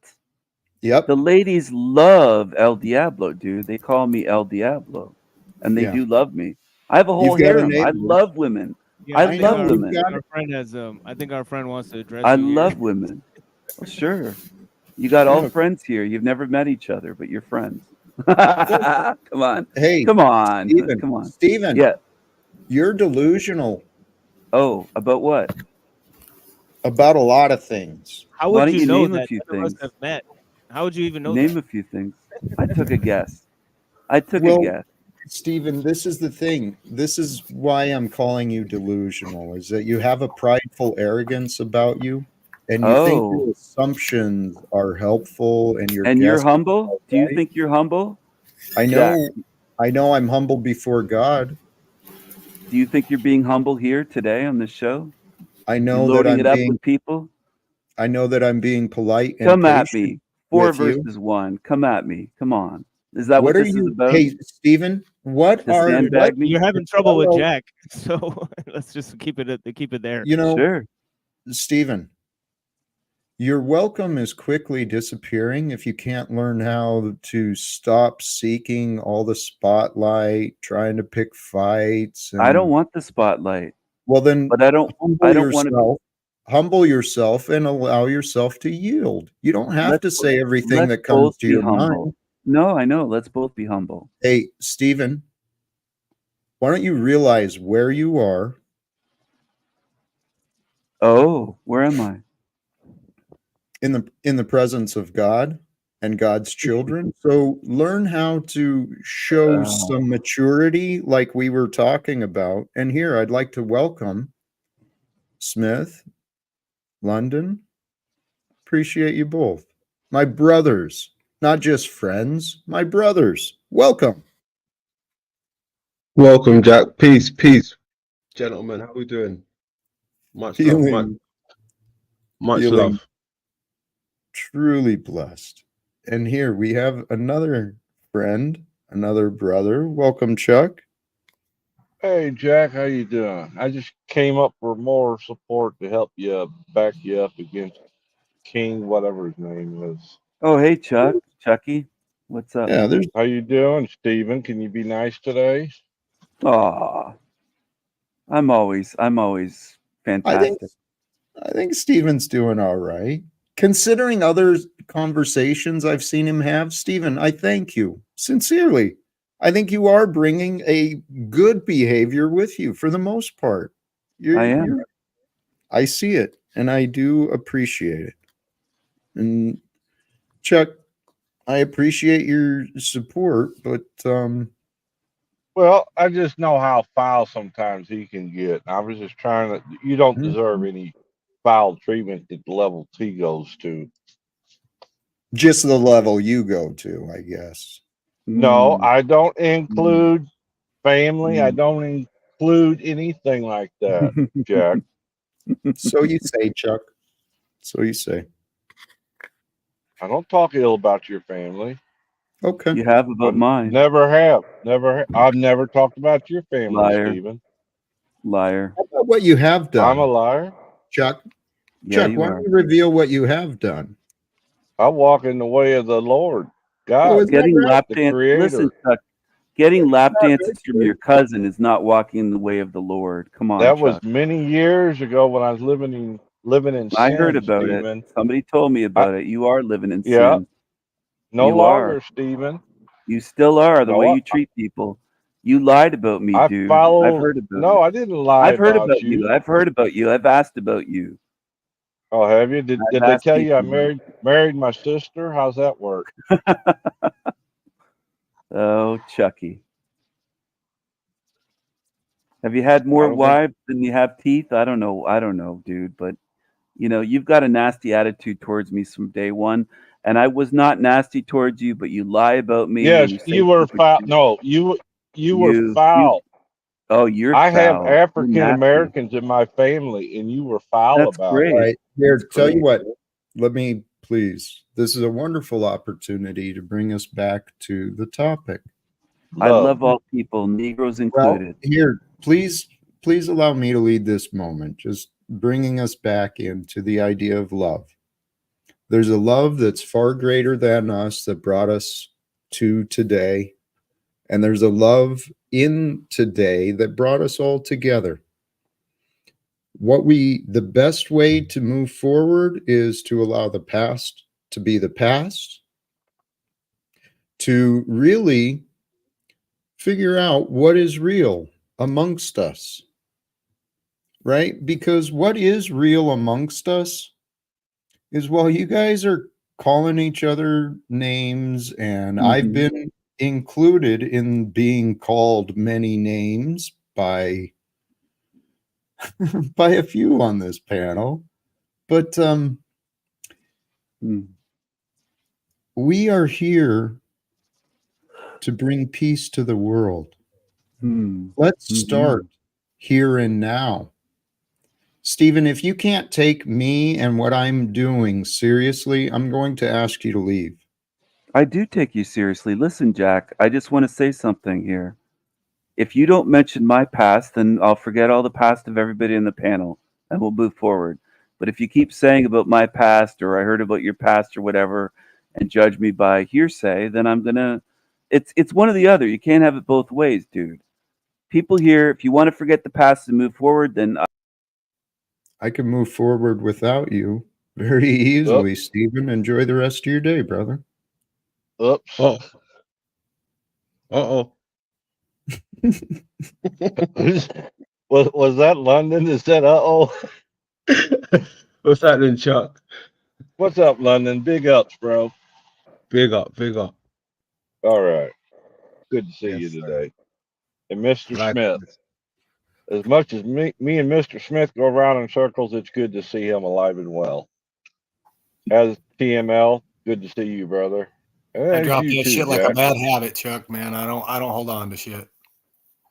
Yep. The ladies love El Diablo, dude. They call me El Diablo, and they Yeah. do love me. I have a whole You've got a harem. I neighbor. love women. Yeah, I I think know, love our you've I women. think got our friend has I think our friend wants to address I you here. love women. Well, sure. You got all Yeah. friends here. You've never met each other, but you're friends. Well, Come on. hey, Come on. Stephen, Come on. Stephen, Yeah. you're delusional Oh, about what? about a lot of things. How Why would don't you you know name a that? few None of us things? have met. How would you even know Name that? a few things. I took a guess. I took a Well, guess. Stephen, this is the thing. This is why I'm calling you delusional, is that you have a prideful arrogance about you, and you think Oh, your assumptions are helpful and your and you're guesses humble? are Do you right. think you're humble? I Jack, know, I know I'm humble before God. do you think you're being humble here today on this show? I You're know that loading I'm it up being with people? I know that I'm being polite and Come at patient me. Four with you. versus one. Come at me. Come on. Is that What what are this is you about? Hey, Stephen, To what sandbag me? You're having trouble with hello, Jack, so let's just keep it there. you know, Sure. Stephen, your welcome is quickly disappearing if you can't learn how to stop seeking all the spotlight, trying to pick fights, I don't and want the spotlight, well, then but I don't want to be. humble yourself and allow yourself to yield. You don't have Let's to say everything let's that comes both to be your humble. mind. No, I know. Let's both be humble. Hey, Stephen, why don't you realize where you are Oh, where am I? in the presence of God and God's children? So learn how to show Uh, some maturity like we were talking about. And here I'd like to welcome Smith, London. Appreciate you both. My brothers, not just friends, my brothers. Welcome. Welcome, Jack. Peace, peace, gentlemen. How we doing? Much love, Feeling much feeling love. truly blessed. And here we have another friend, another brother. Welcome, Chuck. Hey Jack, how you doing? I just came up for more support to help you back you up against King, whatever his name is. oh, hey, Chucky. What's up? Yeah, there's How you doing, Steven? Can you be nice today? Aw, I'm always I think fantastic. I think Steven's doing all right. Considering other conversations I've seen him have, Steven, I thank you sincerely. I think you are bringing a good behavior with you for the most part. I am. I see it and I do appreciate it. And Chuck, I appreciate your support, but Well, I just know how foul sometimes he can get. I was just trying to. You don't deserve any foul treatment at the level he goes to. just the level you go to, I guess. No, Mm, I don't mm, include family. I mm. don't include anything like that, Jack. So you say, Chuck. So you say. I don't talk ill about your family. Okay. You have about I mine. never have. I've never talked about your family, Liar, Stephen. liar. How about what you have I'm a done, liar. Chuck? Yeah, Chuck, you why don't are. you reveal what you have done? I walk in the way of the Lord, Oh, God, is that Getting right? lap the dance. Listen, Creator. Chuck. Getting Is lap that right, dances from sir? your cousin is not walking in the way of the Lord. Come on, That was Chuck. many years ago when I was living in I heard sin, about it. Stephen. Somebody told me I, about it. You are living in yeah, sin. no You are. longer, Stephen. You still are the way No, you treat people. You lied about me, I dude. I've follow. heard about No, it. I didn't lie I've heard about about you. you. I've heard about you. I've asked about you. Oh, have you? Did I've they asked tell you I people about married my sister? How's that work? Oh, Chucky. Have you had I more don't think. wives than you have teeth? I don't know. I don't know, dude. But you've got a nasty attitude towards me from day one. And I was not nasty towards you, but you lie about me and Yes, you say you were stupid foul. things. No, you were You foul. oh, you're I have foul. You're African nasty. Americans in my family, and you were foul That's about All it. great. right. That's Here, tell you great. what. Let me please. This is a wonderful opportunity to bring us back to the topic. I Love. love all people, Negroes Well, included. here, please allow me to lead this moment, just bringing us back into the idea of love. There's a love that's far greater than us that brought us to today. And there's a love in today that brought us all together. The best way to move forward is to allow the past to be the past, to really figure out what is real amongst us, right? Because what is real amongst us is while you guys are calling each other names, and I've been included in being called many names by by a few on this panel, but we are here to bring peace to the world. Let's start here and now. Stephen, if you can't take me and what I'm doing seriously, I'm going to ask you to leave. I do take you seriously. Listen, Jack, I just want to say something here. If you don't mention my past, then I'll forget all the past of everybody in the panel and we'll move forward. But if you keep saying about my past or I heard about your past or whatever and judge me by hearsay, then I'm going to it's one or the other. You can't have it both ways, dude. People here, if you want to forget the past and move forward, then I can move forward without you very easily, Stephen. Enjoy the rest of your day, brother. Oops. Oh. Uh-oh. Was that London that said uh-oh? What's happening, Chuck? What's up, London? Big ups, bro. Big up, big up. All right. Good to see Yes, you sir. today. And Mr. Likewise. Smith. As much as me and Mr. Smith go around in circles, it's good to see him alive and well. As TML, good to see you, brother. And I there's drop you that too, shit like a Jack. bad habit, Chuck, man. I don't hold on to shit.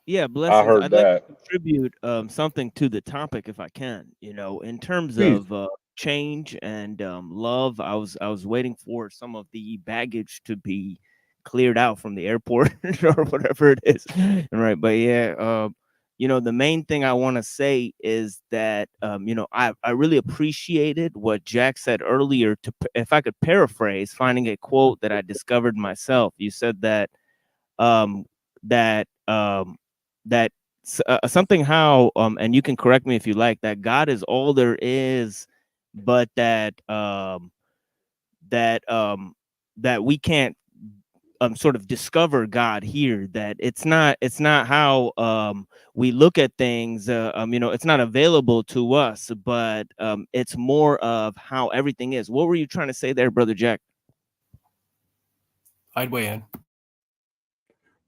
Yeah, blessings. heard I'd like that. to contribute something to the topic if I can. You know, in terms Please. of change and love, I was waiting for some of the baggage to be cleared out from the airport or whatever it is. Right, but yeah, you know, the main thing I want to say is that you know, I really appreciated what Jack said earlier. If I could paraphrase, finding a quote that I discovered myself. You said that um, that that something how and you can correct me if you like, that God is all there is, but that that we can't sort of discover God here, that it's not how we look at things, you know, it's not available to us, but it's more of how everything is. What were you trying to say there, Brother Jack? I'd weigh in.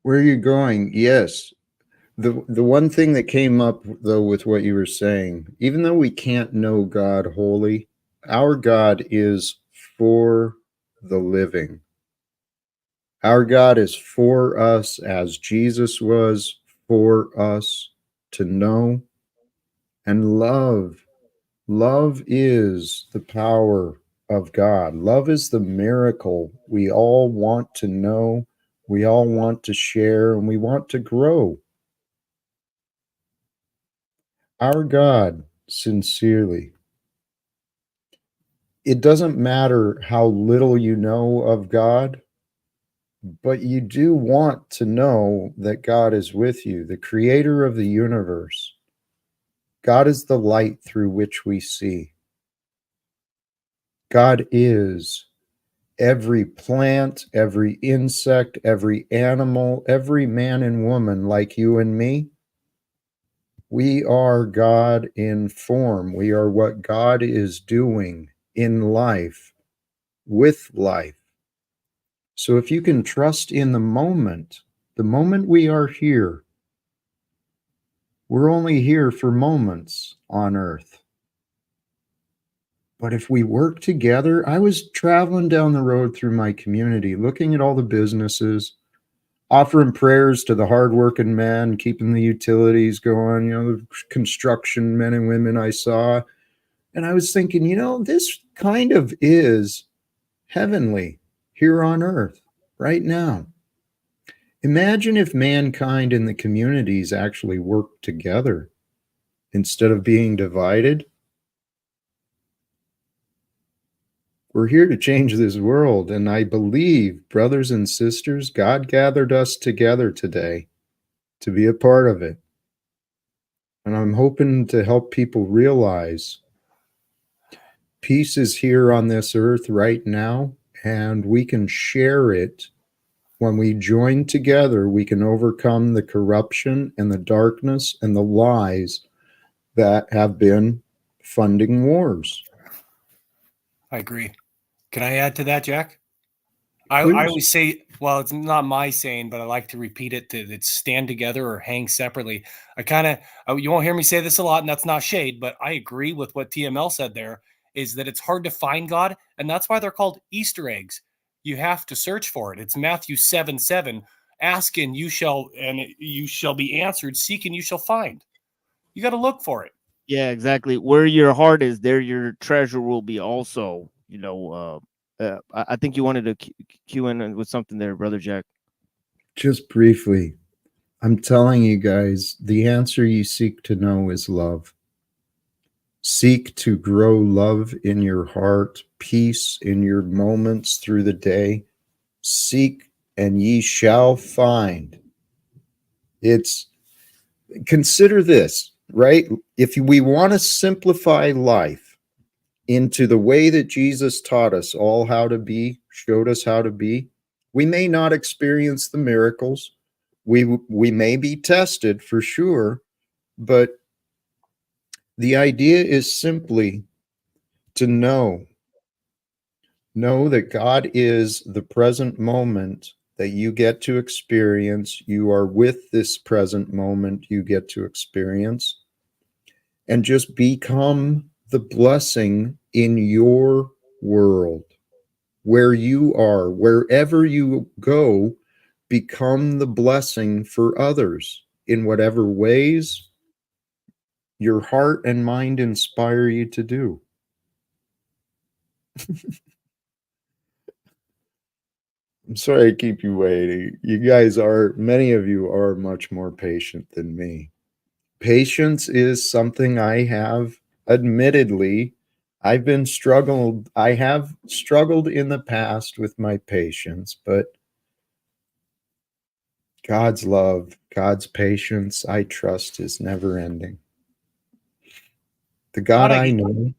Where are you going? Yes. The one thing that came up, though, with what you were saying, even though we can't know God wholly, our God is for the living. Our God is for us as Jesus was for us to know and love. Love is the power of God. Love is the miracle we all want to know, we all want to share, and we want to grow. Our God, sincerely. It doesn't matter how little you know of God, but you do want to know that God is with you, the creator of the universe. God is the light through which we see. God is every plant, every insect, every animal, every man and woman like you and me. We are God in form. We are what God is doing in life, with life. So if you can trust in the moment we are here, we're only here for moments on earth. But if we work together, I was traveling down the road through my community, looking at all the businesses, offering prayers to the hardworking men, keeping the utilities going, you know, the construction men and women I saw. And I was thinking, you know, this kind of is heavenly here on earth right now. Imagine if mankind and the communities actually worked together instead of being divided. We're here to change this world. And I believe, brothers and sisters, God gathered us together today to be a part of it. And I'm hoping to help people realize peace is here on this earth right now, and we can share it. When we join together, we can overcome the corruption and the darkness and the lies that have been funding wars. I agree. Can I add to that, Jack? I Please. always say, well, it's not my saying, but I like to repeat it, that it's stand together or hang separately. You won't hear me say this a lot, and that's not shade, but I agree with what TML said there, is that it's hard to find God, and that's why they're called Easter eggs. You have to search for it. It's Matthew 7:7. Ask and you shall be answered. Seek and you shall find. You got to look for it. Yeah, exactly. Where your heart is, there your treasure will be also. I think you wanted to cue in with something there, Brother Jack. Just briefly, I'm telling you guys, the answer you seek to know is love. Seek to grow love in your heart, peace in your moments through the day. Seek and ye shall find. Consider this, right? If we want to simplify life into the way that Jesus taught us all how to be, showed us how to be, we may not experience the miracles. We may be tested for sure, but the idea is simply to know that God is the present moment that you get to experience. You are with this present moment you get to experience, and just become the blessing in your world, where you are, wherever you go, become the blessing for others in whatever ways your heart and mind inspire you to do. I'm sorry I keep you waiting. Many of you are much more patient than me. Patience is something I have, admittedly, I have struggled in the past with my patience, but God's love, God's patience, I trust is never ending. The God I know.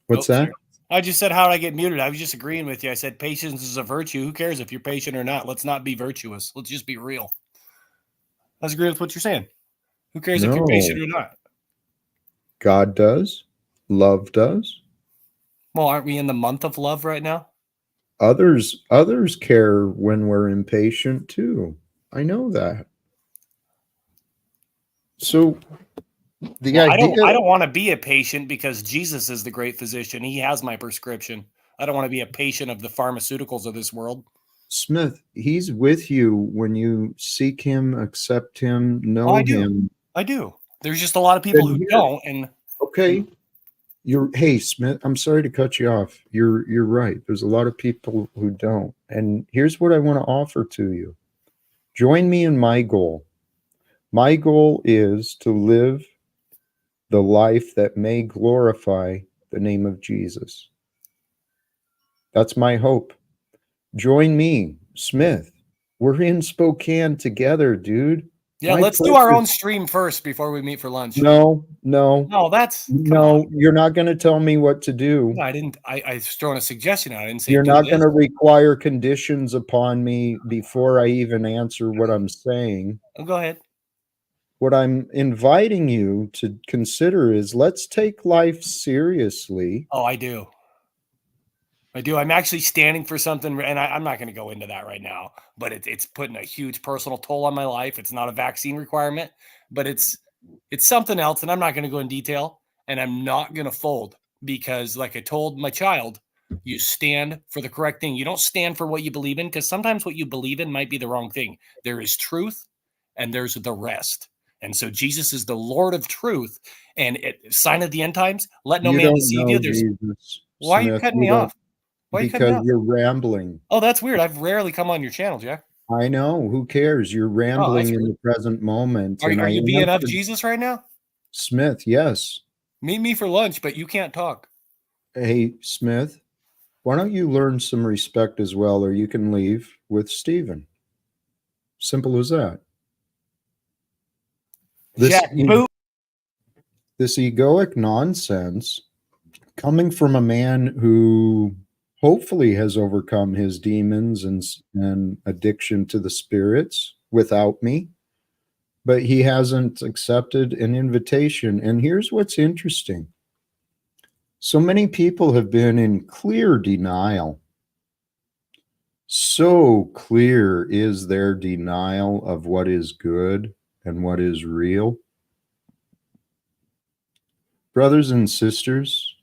What's that? Sorry. I just said, how did I get muted? I was just agreeing with you. I said, patience is a virtue. Who cares if you're patient or not? Let's not be virtuous. Let's just be real. I was agreeing with what you're saying. Who cares if you're patient or not? God does. Love does. Well, aren't we in the month of love right now? Others care when we're impatient too. I know that. So I don't want to be a patient because Jesus is the great physician. He has my prescription. I don't want to be a patient of the pharmaceuticals of this world. Smith, he's with you when you seek him, accept him, know him. I do. There's just a lot of people who don't. And okay, hey Smith, I'm sorry to cut you off. You're right. There's a lot of people who don't. And here's what I want to offer to you. Join me in my goal. My goal is to live the life that may glorify the name of Jesus. That's my hope. Join me, Smith. We're in Spokane together, dude. Yeah, let's do our own stream first before we meet for lunch. No, you're not going to tell me what to do. No, I didn't. I was throwing a suggestion out. I didn't say you're not going to require conditions upon me before I even answer what I'm saying. Oh, go ahead. What I'm inviting you to consider is let's take life seriously. Oh, I do. I'm actually standing for something, and I'm not going to go into that right now, but it's putting a huge personal toll on my life. It's not a vaccine requirement, but it's something else, and I'm not going to go in detail, and I'm not going to fold because, like I told my child, you stand for the correct thing. You don't stand for what you believe in, because sometimes what you believe in might be the wrong thing. There is truth, and there's the rest. And so Jesus is the Lord of truth, and sign of the end times, let no man deceive you. Jesus, why Smith, are you cutting me off? Why because you're rambling. Oh, that's weird. I've rarely come on your channel, Jack. I know. Who cares? You're rambling in the present moment. Are you being of Jesus right now? Smith, yes. Meet me for lunch, but you can't talk. Hey, Smith, Why don't you learn some respect as well, or you can leave with Stephen? Simple as that. Jack boot. This egoic nonsense coming from a man who hopefully has overcome his demons and addiction to the spirits without me, but he hasn't accepted an invitation. And here's what's interesting. So many people have been in clear denial. So clear is their denial of what is good and what is real. Brothers and sisters,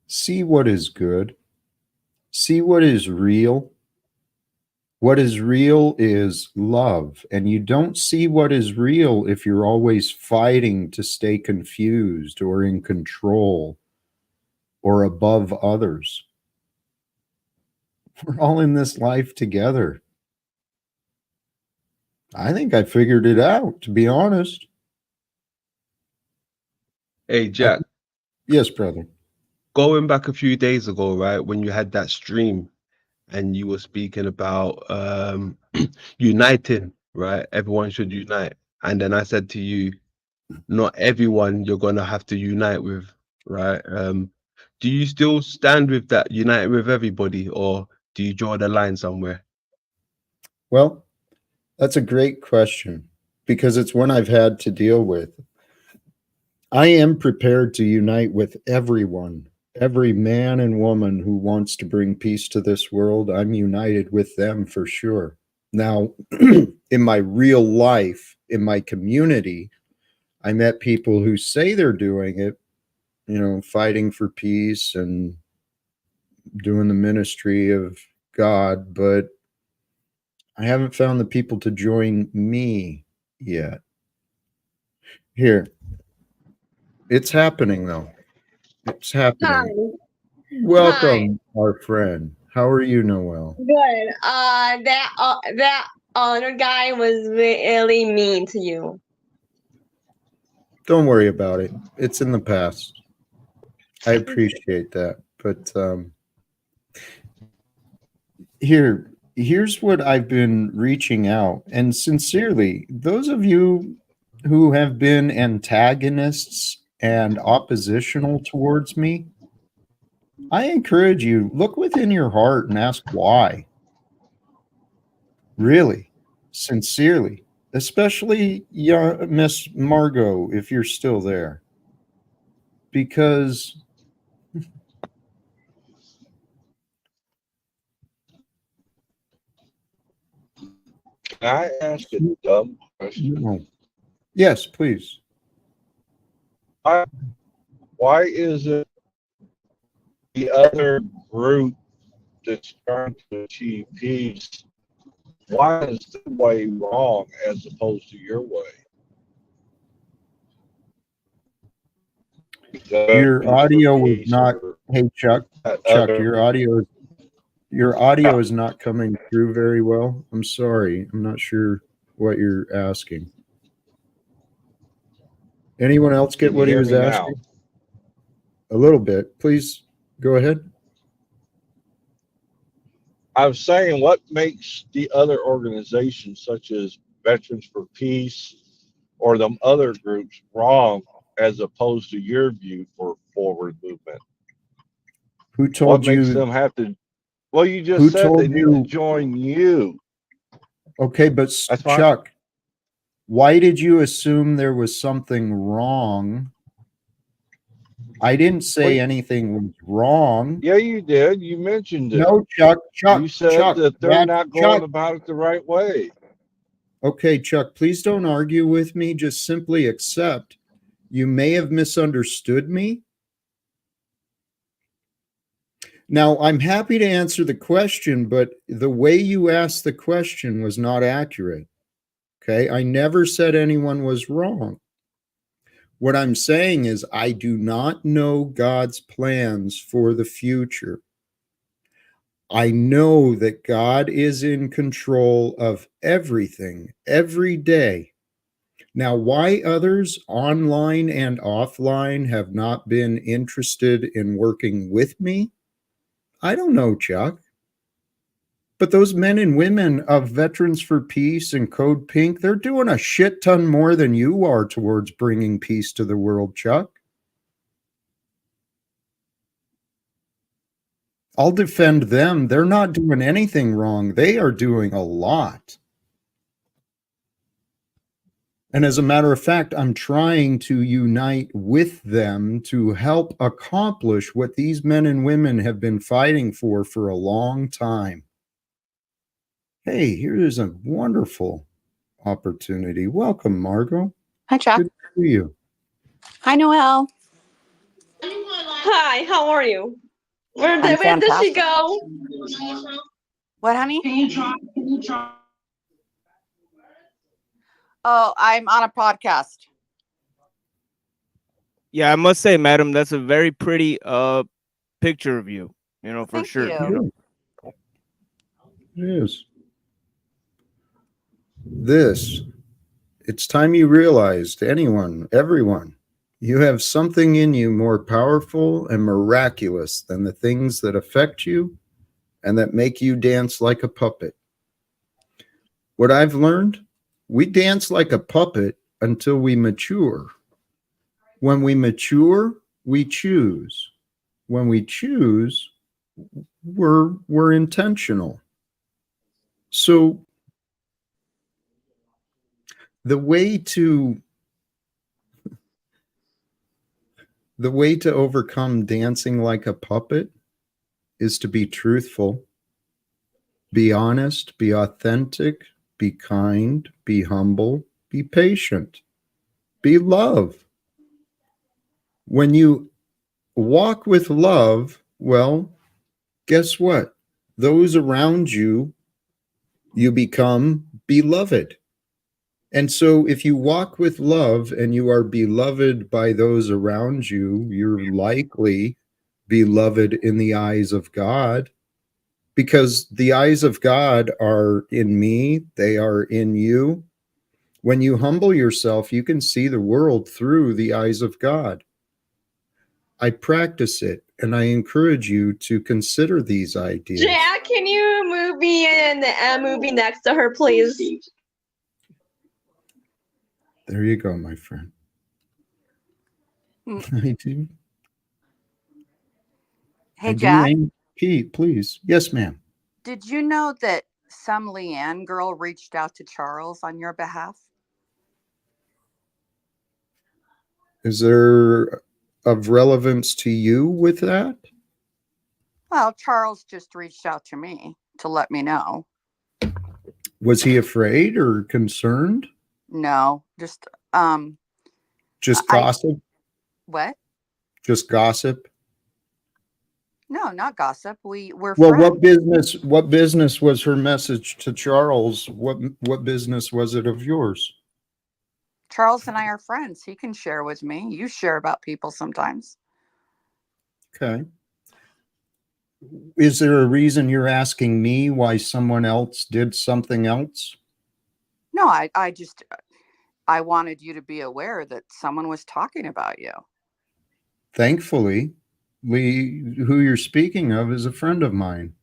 see what is good. See what is real. What is real is love. And you don't see what is real if you're always fighting to stay confused or in control or above others. We're all in this life together. I think I figured it out, to be honest. Hey, Jack, Yes, brother. going back a few days ago, right, when you had that stream and you were speaking about uniting, right? Everyone should unite. And then I said to you, not everyone you're gonna have to unite with, right? Do you still stand with that, unite with everybody, or do you draw the line somewhere? Well, that's a great question because it's one I've had to deal with. I am prepared to unite with everyone, every man and woman who wants to bring peace to this world. I'm united with them for sure. Now, in my real life, in my community, I met people who say they're doing it, you know, fighting for peace and doing the ministry of God, but I haven't found the people to join me yet. Here, it's happening though. It's happening. Hi. Welcome, our friend. How are you, Noelle? Good. That other guy was really mean to you. Don't worry about it. It's in the past. I appreciate that. But here's what I've been reaching out. And sincerely, those of you who have been antagonists and oppositional towards me, I encourage you, look within your heart and ask why. Really, sincerely, especially Miss Margo, if you're still there. Because Can I ask a dumb question? yes, please. Why is it the other group that's trying to achieve peace? Why is their way wrong as opposed to your way? Your audio was not. Hey, Chuck. Chuck, your audio is not coming through very well. I'm sorry. I'm not sure what you're asking. Anyone else get what he was asking? A little bit. Please go ahead. I was saying, what makes the other organizations, such as Veterans for Peace or them other groups, wrong as opposed to your view for forward movement? Who told you? What makes them have to? Well, you just said they need to join you. Okay, but Chuck, why did you assume there was something wrong? I didn't say anything was wrong. Yeah, you did. You mentioned it. No, Chuck. You said that they're not going about it the right way. Okay, Chuck, please don't argue with me. Just simply accept you may have misunderstood me. Now, I'm happy to answer the question, but the way you asked the question was not accurate. Okay, I never said anyone was wrong. What I'm saying is I do not know God's plans for the future. I know that God is in control of everything, every day. Now, why others online and offline have not been interested in working with me, I don't know, Chuck. But those men and women of Veterans for Peace and Code Pink, they're doing a shit ton more than you are towards bringing peace to the world, Chuck. I'll defend them. They're not doing anything wrong. They are doing a lot. And as a matter of fact, I'm trying to unite with them to help accomplish what these men and women have been fighting for a long time. Hey, here is a wonderful opportunity. Welcome, Margo. Hi, Chuck. Good to see you. Hi, Noelle. Hi, how are you? Where I'm did she fantastic. go? What, honey? Oh, I'm on a podcast. Yeah, I must say, madam, that's a very pretty picture of you. You know, for Thank sure. you. It is. It's time you realized, anyone, everyone, you have something in you more powerful and miraculous than the things that affect you and that make you dance like a puppet. What I've learned, we dance like a puppet until we mature. When we mature, we choose. When we choose, we're intentional. So the way to overcome dancing like a puppet is to be truthful, be honest, be authentic, be kind, be humble, be patient, be love. When you walk with love, well, guess what? Those around you, you become beloved. And so if you walk with love and you are beloved by those around you, you're likely beloved in the eyes of God, because the eyes of God are in me, they are in you. When you humble yourself, you can see the world through the eyes of God. I practice it, and I encourage you to consider these ideas. Jack, can you move me in and movie next to her, please? There you go, my friend. I do. Hey, Jack, Pete, please. Yes, ma'am. did you know that some Leanne girl reached out to Charles on your behalf? Is there of relevance to you with that? Well, Charles just reached out to me to let me know. Was he afraid or concerned? No, just Just gossip? what? Just gossip? No, not gossip. We're Well, friends. what business was her message to Charles? What business was it of yours? Charles and I are friends. He can share with me. You share about people sometimes. Okay. Is there a reason you're asking me why someone else did something else? No, I wanted you to be aware that someone was talking about you. Thankfully, who you're speaking of is a friend of mine.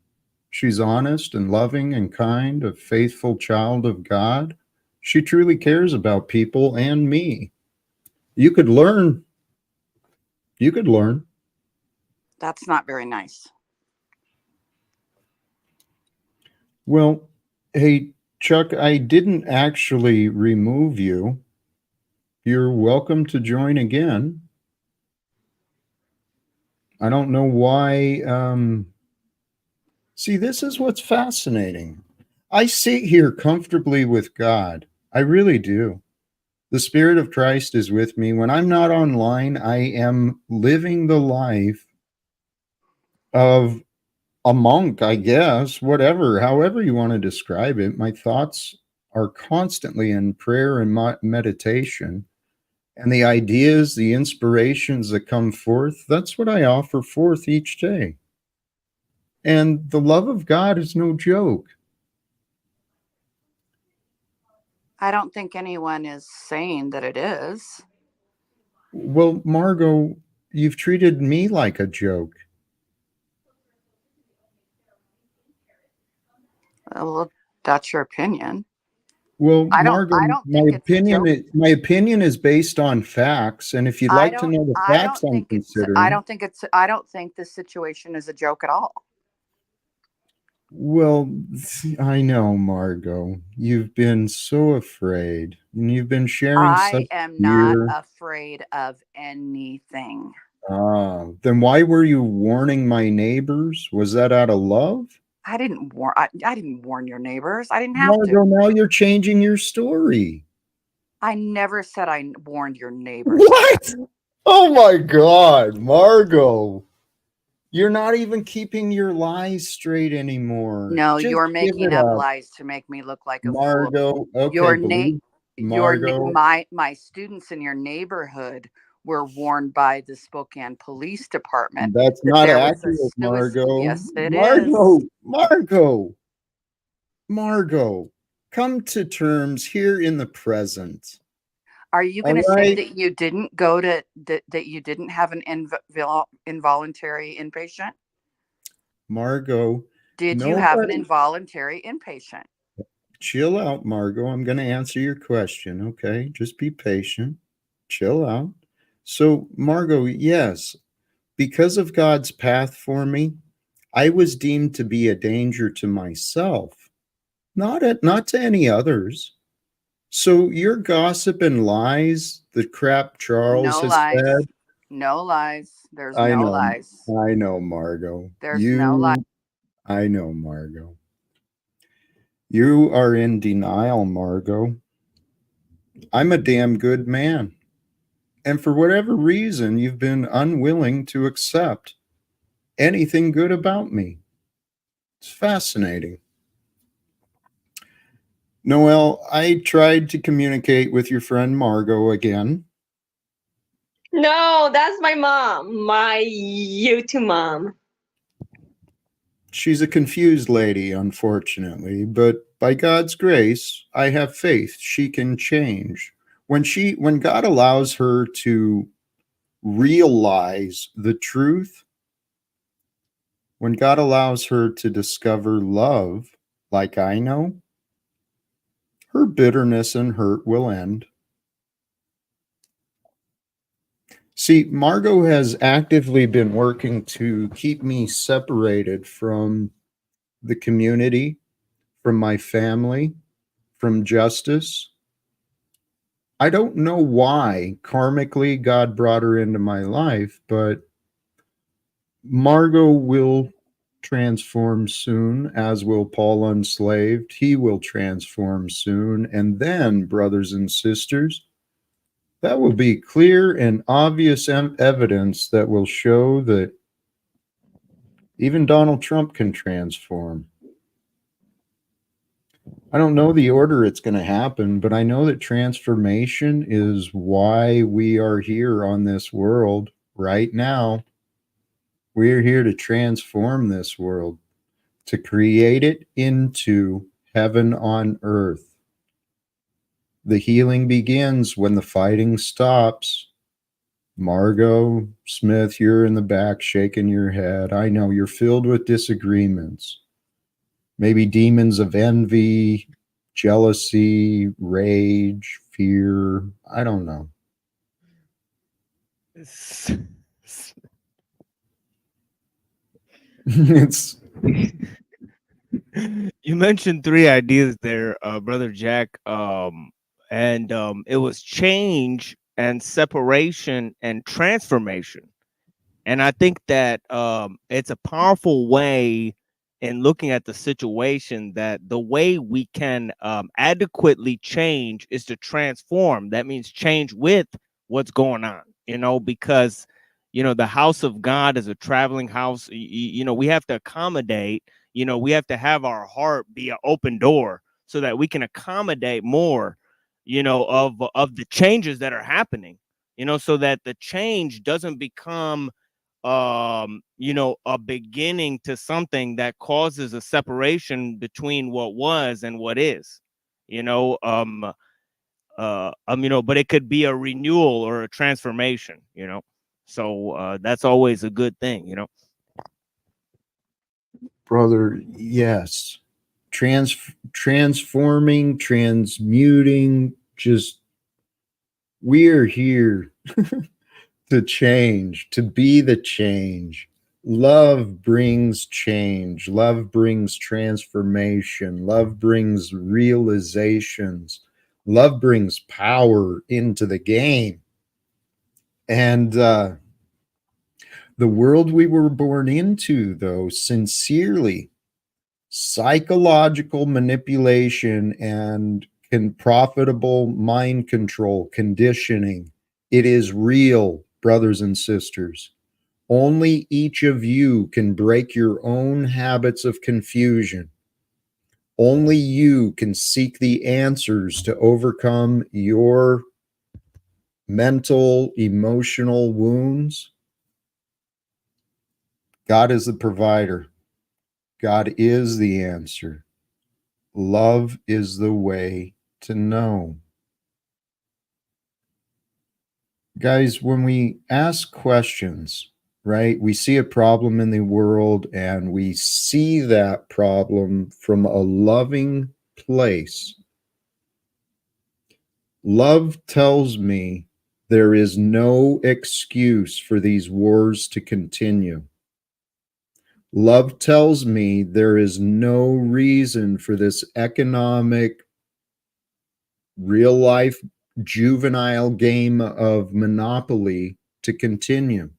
She's honest and loving and kind, a faithful child of God. She truly cares about people and me. You could learn. You could learn. That's not very nice. Well, hey, Chuck, I didn't actually remove you. You're welcome to join again. I don't know why. See, this is what's fascinating. I sit here comfortably with God. I really do. The Spirit of Christ is with me. When I'm not online, I am living the life of a monk, I guess, whatever, however you want to describe it. My thoughts are constantly in prayer and meditation. And the ideas, the inspirations that come forth, that's what I offer forth each day. And the love of God is no joke. I don't think anyone is saying that it is. Well, Margo, you've treated me like a joke. Well, that's your opinion. Well, I Margo, don't think it's a joke. my opinion is based on facts, and if you'd I like to don't know the I facts don't I'm think it's considering, I don't think this situation is a joke at all. well, I know, Margo, you've been so afraid, and you've been sharing such I am not fear. afraid of anything. Then why were you warning my neighbors? Was that out of love? I didn't warn your neighbors. I didn't have Margo, to. now you're changing your story. I never said I warned your neighbors. What? Oh my God, Margo. You're not even keeping your lies straight anymore. No, Just you're give making it up up. lies to make me look like a fool. Margo, okay, Your believe Margo. my students in your neighborhood were warned by the Spokane Police Department That's that not there was a accurate, suicide. Margo. Yes, it Margo, is. Margo, come to terms here in the present. Are you All going to say right, that you didn't go to that you didn't have an involuntary inpatient? Margo. Did you have an involuntary inpatient? Chill out, Margo. I'm going to answer your question, okay? Just be patient. Chill out. So, Margo, yes, because of God's path for me, I was deemed to be a danger to myself, not to any others. So your gossip and lies, the crap Charles No has lies. said, No lies. There's I no know, lies. I know, Margo. There's no lies. I know, Margo. You are in denial, Margo. I'm a damn good man. And for whatever reason, you've been unwilling to accept anything good about me. It's fascinating. Noelle, I tried to communicate with your friend Margo again. No, that's my mom, my YouTube mom. She's a confused lady, unfortunately, but by God's grace, I have faith she can change. When God allows her to realize the truth, when God allows her to discover love, like I know, her bitterness and hurt will end. See, Margo has actively been working to keep me separated from the community, from my family, from justice. I don't know why karmically God brought her into my life, but Margo will transform soon, as will Paul Unslaved. He will transform soon. And then, brothers and sisters, that will be clear and obvious evidence that will show that even Donald Trump can transform. I don't know the order it's going to happen, but I know that transformation is why we are here on this world right now. We're here to transform this world, to create it into heaven on earth. The healing begins when the fighting stops. Margo Smith, you're in the back shaking your head. I know you're filled with disagreements. Maybe demons of envy, jealousy, rage, fear. I don't know. It's You mentioned three ideas there, brother Jack, and it was change and separation and transformation. And I think that it's a powerful way in looking at the situation that the way we can adequately change is to transform. That means change with what's going on, because, the house of God is a traveling house. We have to accommodate, we have to have our heart be an open door so that we can accommodate more, of the changes that are happening, so that the change doesn't become a beginning to something that causes a separation between what was and what is, but it could be a renewal or a transformation, so that's always a good thing. brother, yes. transforming, transmuting, just we're here to change, to be the change. Love brings change. Love brings transformation. Love brings realizations. Love brings power into the game. And the world we were born into, though, sincerely, psychological manipulation and profitable mind control, conditioning, it is real, brothers and sisters. Only each of you can break your own habits of confusion. Only you can seek the answers to overcome your mental, emotional wounds. God is the provider. God is the answer. Love is the way to know. Guys, when we ask questions, right, we see a problem in the world and we see that problem from a loving place. Love tells me there is no excuse for these wars to continue. Love tells me there is no reason for this economic, real life, juvenile game of Monopoly to continue.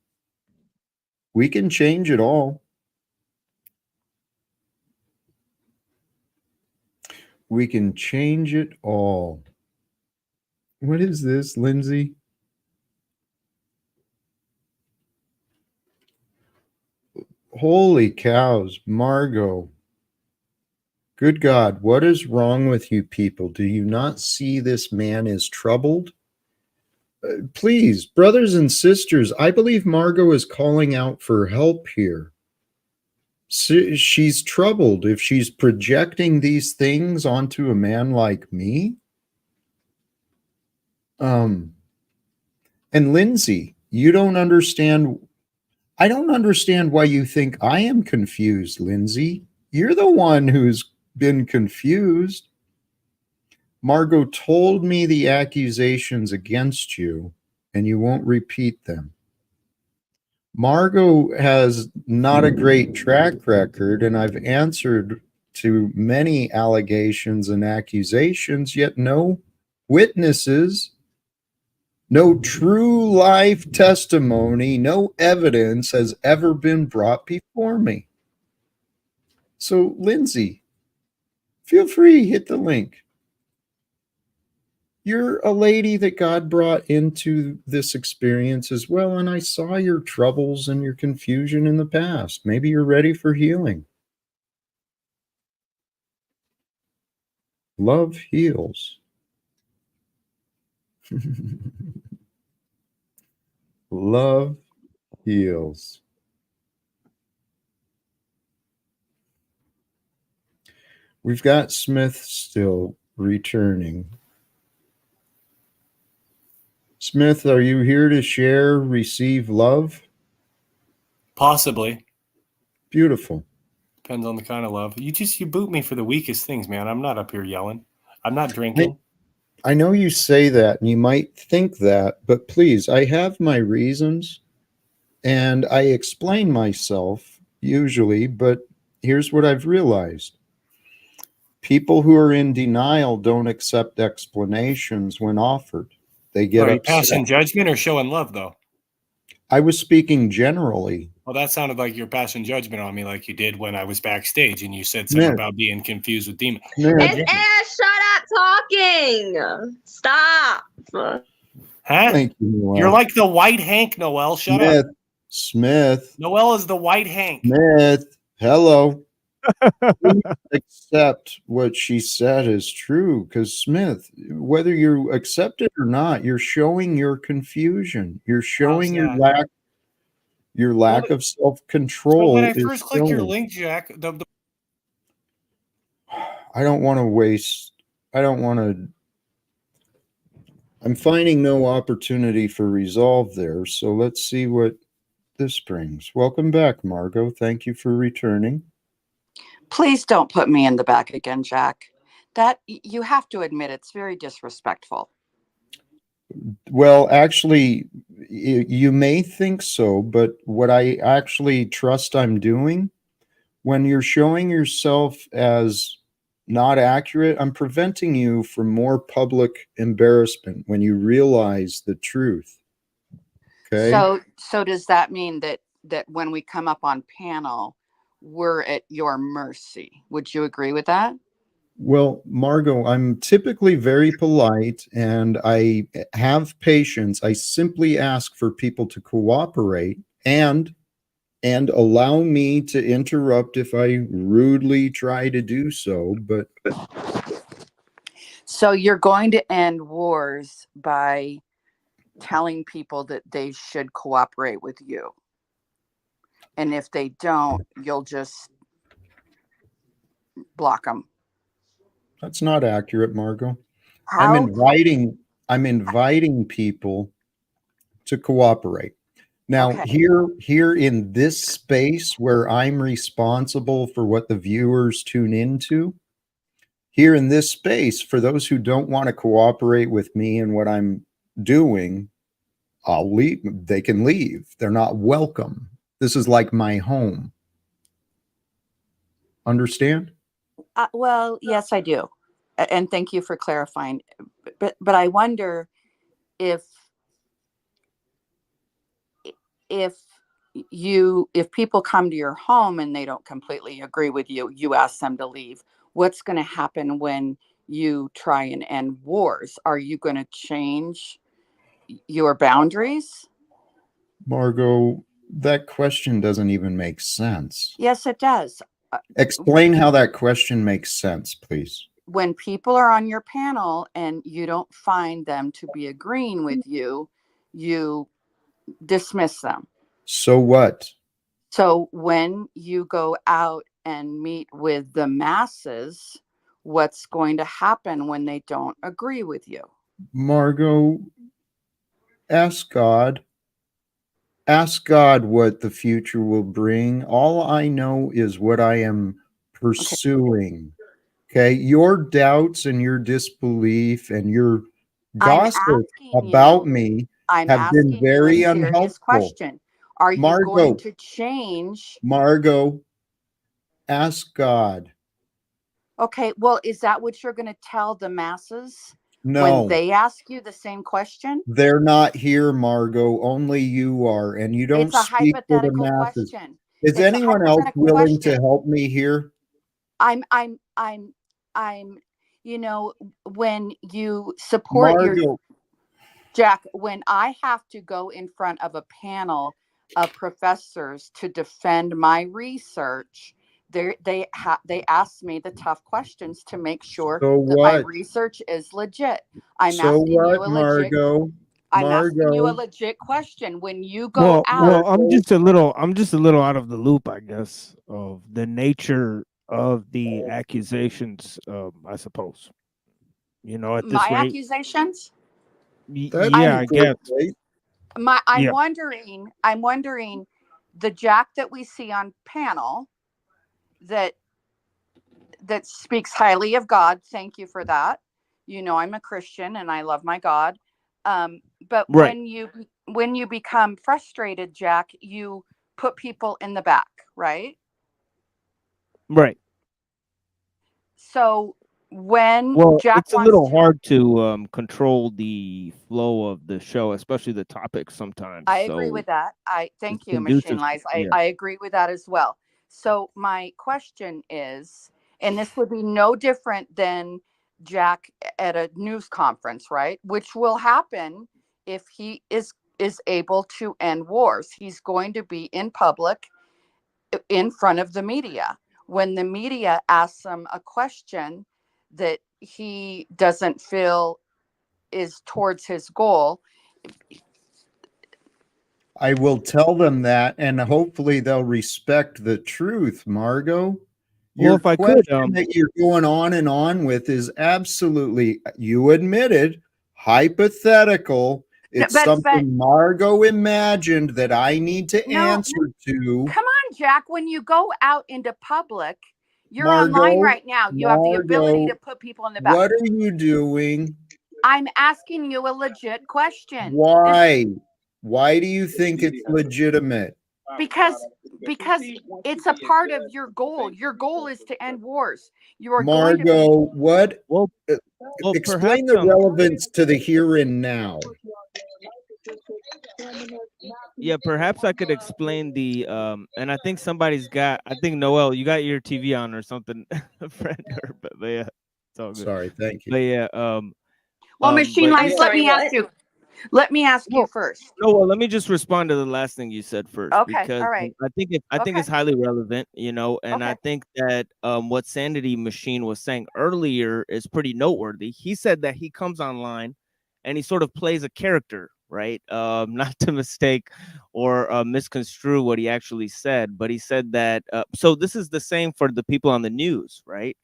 We can change it all. We can change it all. What is this, Lindsay? Holy cows, Margo. Good God, what is wrong with you people? Do you not see this man is troubled? Please, brothers and sisters, I believe Margo is calling out for help here. She's troubled if she's projecting these things onto a man like me. And Lindsay, you don't understand. I don't understand why you think I am confused, Lindsay. You're the one who's been confused. Margo told me the accusations against you, and you won't repeat them. Margo has not a great track record, and I've answered to many allegations and accusations, yet no witnesses, no true life testimony, no evidence has ever been brought before me. So, Lindsay, feel free, hit the link. You're a lady that God brought into this experience as well, and I saw your troubles and your confusion in the past. Maybe you're ready for healing. Love heals. Love heals. We've got Smith still returning. Smith, are you here to share, receive love? Possibly. Beautiful. Depends on the kind of love. You boot me for the weakest things, man. I'm not up here yelling. I'm not drinking. I know you say that and you might think that, but please, I have my reasons and I explain myself usually, but here's what I've realized. People who are in denial don't accept explanations when offered. They get Are you upset. passing judgment or showing love, though? I was speaking generally. Well, that sounded like you're passing judgment on me like you did when I was backstage and you said something about being confused with demons. Shut up talking. Stop. Huh? Thank you, Noelle. You're like the white Hank, Noelle. Shut up. Smith. Noelle is the white Hank. Smith. Hello. Accept what she said is true, because Smith, whether you accept it or not, you're showing your confusion. You're showing your lack of self-control. When I first clicked your link, Jack, I don't want to waste. I'm finding no opportunity for resolve there. So let's see what this brings. Welcome back, Margo. Thank you for returning. Please don't put me in the back again, Jack. That you have to admit it's very disrespectful. Well, actually, you may think so, but what I actually trust I'm doing, when you're showing yourself as not accurate, I'm preventing you from more public embarrassment when you realize the truth. Okay? So does that mean that when we come up on panel, we're at your mercy? Would you agree with that? Well, Margo, I'm typically very polite and I have patience. I simply ask for people to cooperate and allow me to interrupt if I rudely try to do so. But So you're going to end wars by telling people that they should cooperate with you. And if they don't, you'll just block them. that's not accurate, Margo. How? I'm inviting people to cooperate. Now, Okay. here in this space where I'm responsible for what the viewers tune into, here in this space, for those who don't want to cooperate with me and what I'm doing, I'll leave. They can leave. They're not welcome. This is like my home. Understand? Well, yes, I do. And thank you for clarifying. But I wonder if people come to your home and they don't completely agree with you, you ask them to leave. What's going to happen when you try and end wars? Are you going to change your boundaries? Margo, that question doesn't even make sense. Yes, it does. Explain how that question makes sense, please. When people are on your panel and you don't find them to be agreeing with you, you dismiss them. So what? So when you go out and meet with the masses, what's going to happen when they don't agree with you? Margo, ask God. Ask God what the future will bring. All I know is what I am pursuing. Okay? Your doubts and your disbelief and your gossip about me have been very a serious unhelpful. question. Are you Margo, going to change? Margo, ask God. Okay, well, is that what you're going to tell the masses No. when they ask you the same question? They're not here, Margo. Only you are, and you don't It's a speak for the hypothetical masses. question. Is It's a anyone else hypothetical willing question. to help me here? I'm you know, when you support your Margo, Jack, when I have to go in front of a panel of professors to defend my research, they ask me the tough questions to make sure so that my what? research is legit. I'm So asking you what, a legit Margo? I'm asking you a Margo, legit question. When you go out, Well, I'm just a little out of the loop, I guess, of the nature of the accusations. I suppose, at my this rate, accusations, that's yeah, a I good guess, way. I'm yeah, wondering the Jack that we see on panel that speaks highly of God. Thank you for that. You know, I'm a Christian and I love my God. But right, when you become frustrated, Jack, you put people in the back, right? right. So when Well, Jack it's a wants little to, hard to control the flow of the show, especially the topics sometimes. I agree So with that. it's Thank you, Machine conducive. Lies. Yeah. I agree with that as well. So my question is, and this would be no different than Jack at a news conference, right? Which will happen if he is able to end wars. He's going to be in public in front of the media. When the media asks him a question that he doesn't feel is towards his goal, I will tell them that, and hopefully they'll respect the truth, Margo. Well, Your if I could, question that you're going on and on with is absolutely, you admitted, hypothetical. It's but something Margo imagined that I need to no, answer to. come on, Jack. When you go out into public, You're online Margo, right now. You have the ability Margo, to put people in the back. what are you doing? I'm asking you a legit question. Why? Why do you think it's legitimate? Because it's a part of your goal. Your goal is to end wars. You are going to be. Margo, what? Well, Explain perhaps, the relevance to the here and now. yeah, perhaps I could explain the and I think somebody's got, I think Noelle, you got your TV on or something, friend, or but yeah, it's all good. Sorry, thank But you. yeah, Well, Machine but Lies, yeah. let me ask you. Let me ask you No, first. no, well, let me just respond to the last thing you said first, Okay, because all right. I think Okay. it's highly relevant, you know, and I Okay. think that what Sanity Machine was saying earlier is pretty noteworthy. He said that he comes online and he sort of plays a character, right? Not to mistake or misconstrue what he actually said, but he said that so this is the same for the people on the news, right?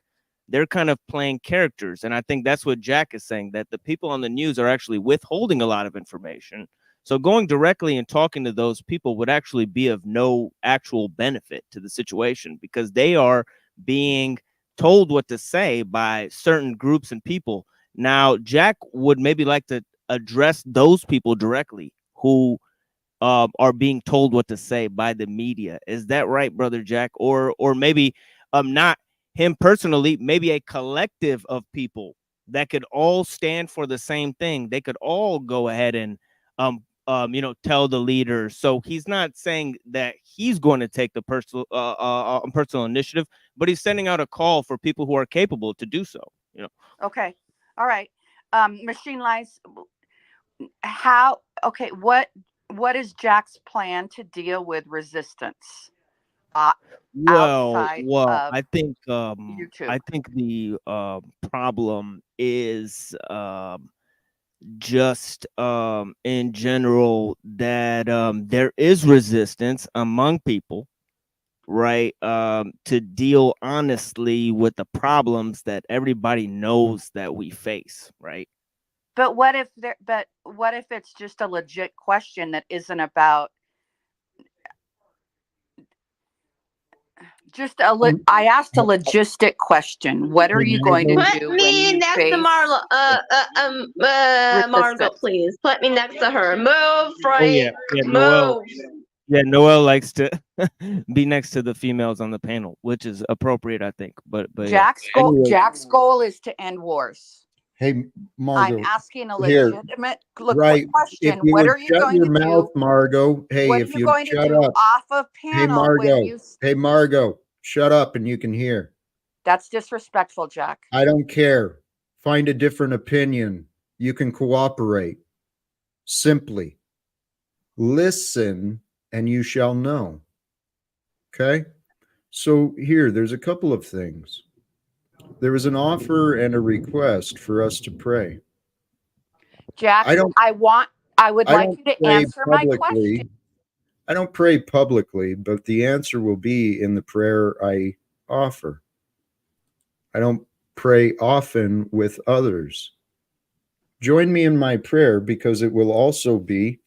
They're kind of playing characters. And I think that's what Jack is saying, that the people on the news are actually withholding a lot of information. So going directly and talking to those people would actually be of no actual benefit to the situation, because they are being told what to say by certain groups and people. Now, Jack would maybe like to address those people directly who are being told what to say by the media. Is that right, Brother Jack? Or maybe not him personally, maybe a collective of people that could all stand for the same thing. They could all go ahead and you know, tell the leader. So he's not saying that he's going to take the personal initiative, but he's sending out a call for people who are capable to do so, you know. Okay. All right. Machine Lies, okay, what is Jack's plan to deal with resistance outside of I think YouTube? I think the problem is just in general that there is resistance among people, right, to deal honestly with the problems that everybody knows that we face, right? But what if it's just a legit question that isn't about just I asked a logistic question. What are you going to Put do when me you next to face Margo, please. Put me next to her. Move, Frank. Noelle. Move. Yeah, Noelle likes to be next to the females on the panel, which is appropriate, I think. But Jack's yeah. goal. Anyway, Jack's goal is to end wars. Hey, Margo. I'm asking a Here, legitimate right. question. If you What would are you shut going your to mouth, do? Margo. Hey, What are if you you going to shut do up. off of Hey, panel when Margo. you? Hey, Margo. Shut up and you can hear. That's disrespectful, Jack. I don't care. Find a different opinion. You can cooperate. Simply listen and you shall know. Okay? So here, there's a couple of things. There was an offer and a request for us to pray. Jack, I would like don't you to pray answer my question. publicly. I don't pray publicly, but the answer will be in the prayer I offer. I don't pray often with others. Join me in my prayer because it will also be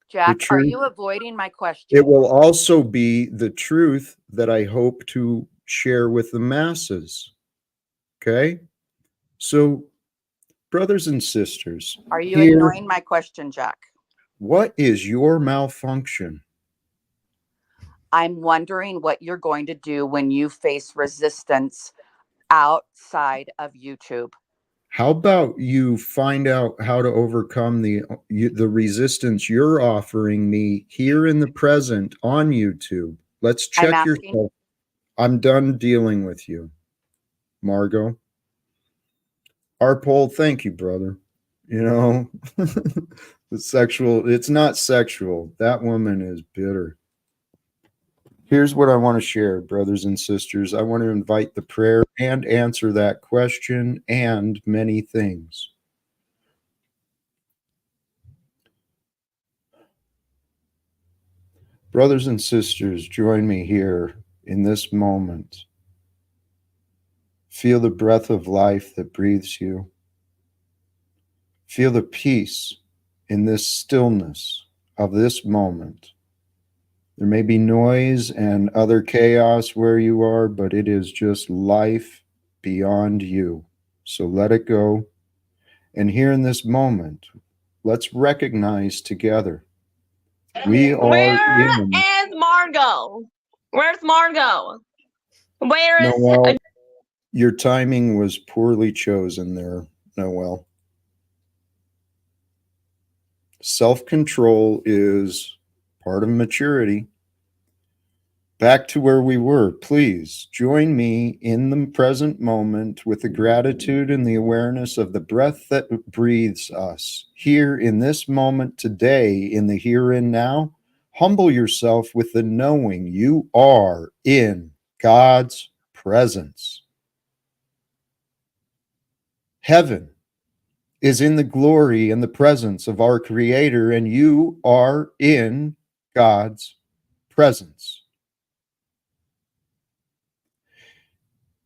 Jack, the are truth. you avoiding my question? It will also be the truth that I hope to share with the masses. Okay? So, brothers and sisters, Are you here, ignoring my question, Jack? what is your malfunction? I'm wondering what you're going to do when you face resistance outside of YouTube. How about you find out how to overcome the resistance you're offering me here in the present on YouTube? Let's I'm check asking. yourself. I'm done dealing with you, Margo. Our poll, thank you, brother. You know, it's not sexual. That woman is bitter. Here's what I want to share, brothers and sisters. I want to invite the prayer and answer that question and many things. Brothers and sisters, join me here in this moment. Feel the breath of life that breathes you. Feel the peace in this stillness of this moment. There may be noise and other chaos where you are, but it is just life beyond you. So let it go. And here in this moment, let's recognize together we are Where in. is Margo? Where's Margo? Where is Noelle, your timing was poorly chosen there, Noelle. Self-control is part of maturity. Back to where we were, please join me in the present moment with the gratitude and the awareness of the breath that breathes us. Here in this moment today, in the here and now, humble yourself with the knowing you are in God's presence. Heaven is in the glory and the presence of our Creator, and you are in God's presence.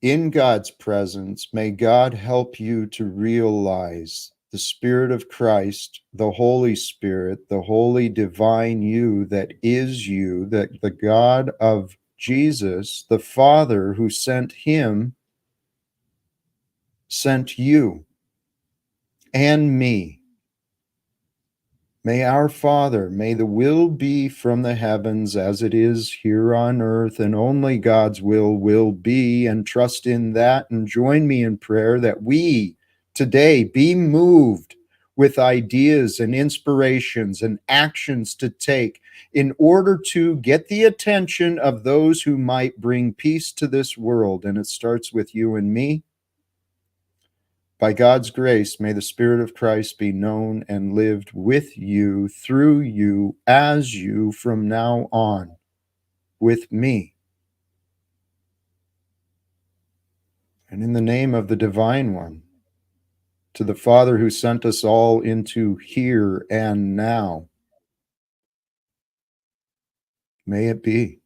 In God's presence, may God help you to realize the Spirit of Christ, the Holy Spirit, the holy divine you that is you, that the God of Jesus, the Father who sent him, sent you and me. May our Father, may the will be from the heavens as it is here on earth, and only God's will be, and trust in that, and join me in prayer that we today be moved with ideas and inspirations and actions to take in order to get the attention of those who might bring peace to this world. And it starts with you and me. By God's grace, may the Spirit of Christ be known and lived with you, through you, as you, from now on, with me. And in the name of the Divine One, to the Father who sent us all into here and now, may it be.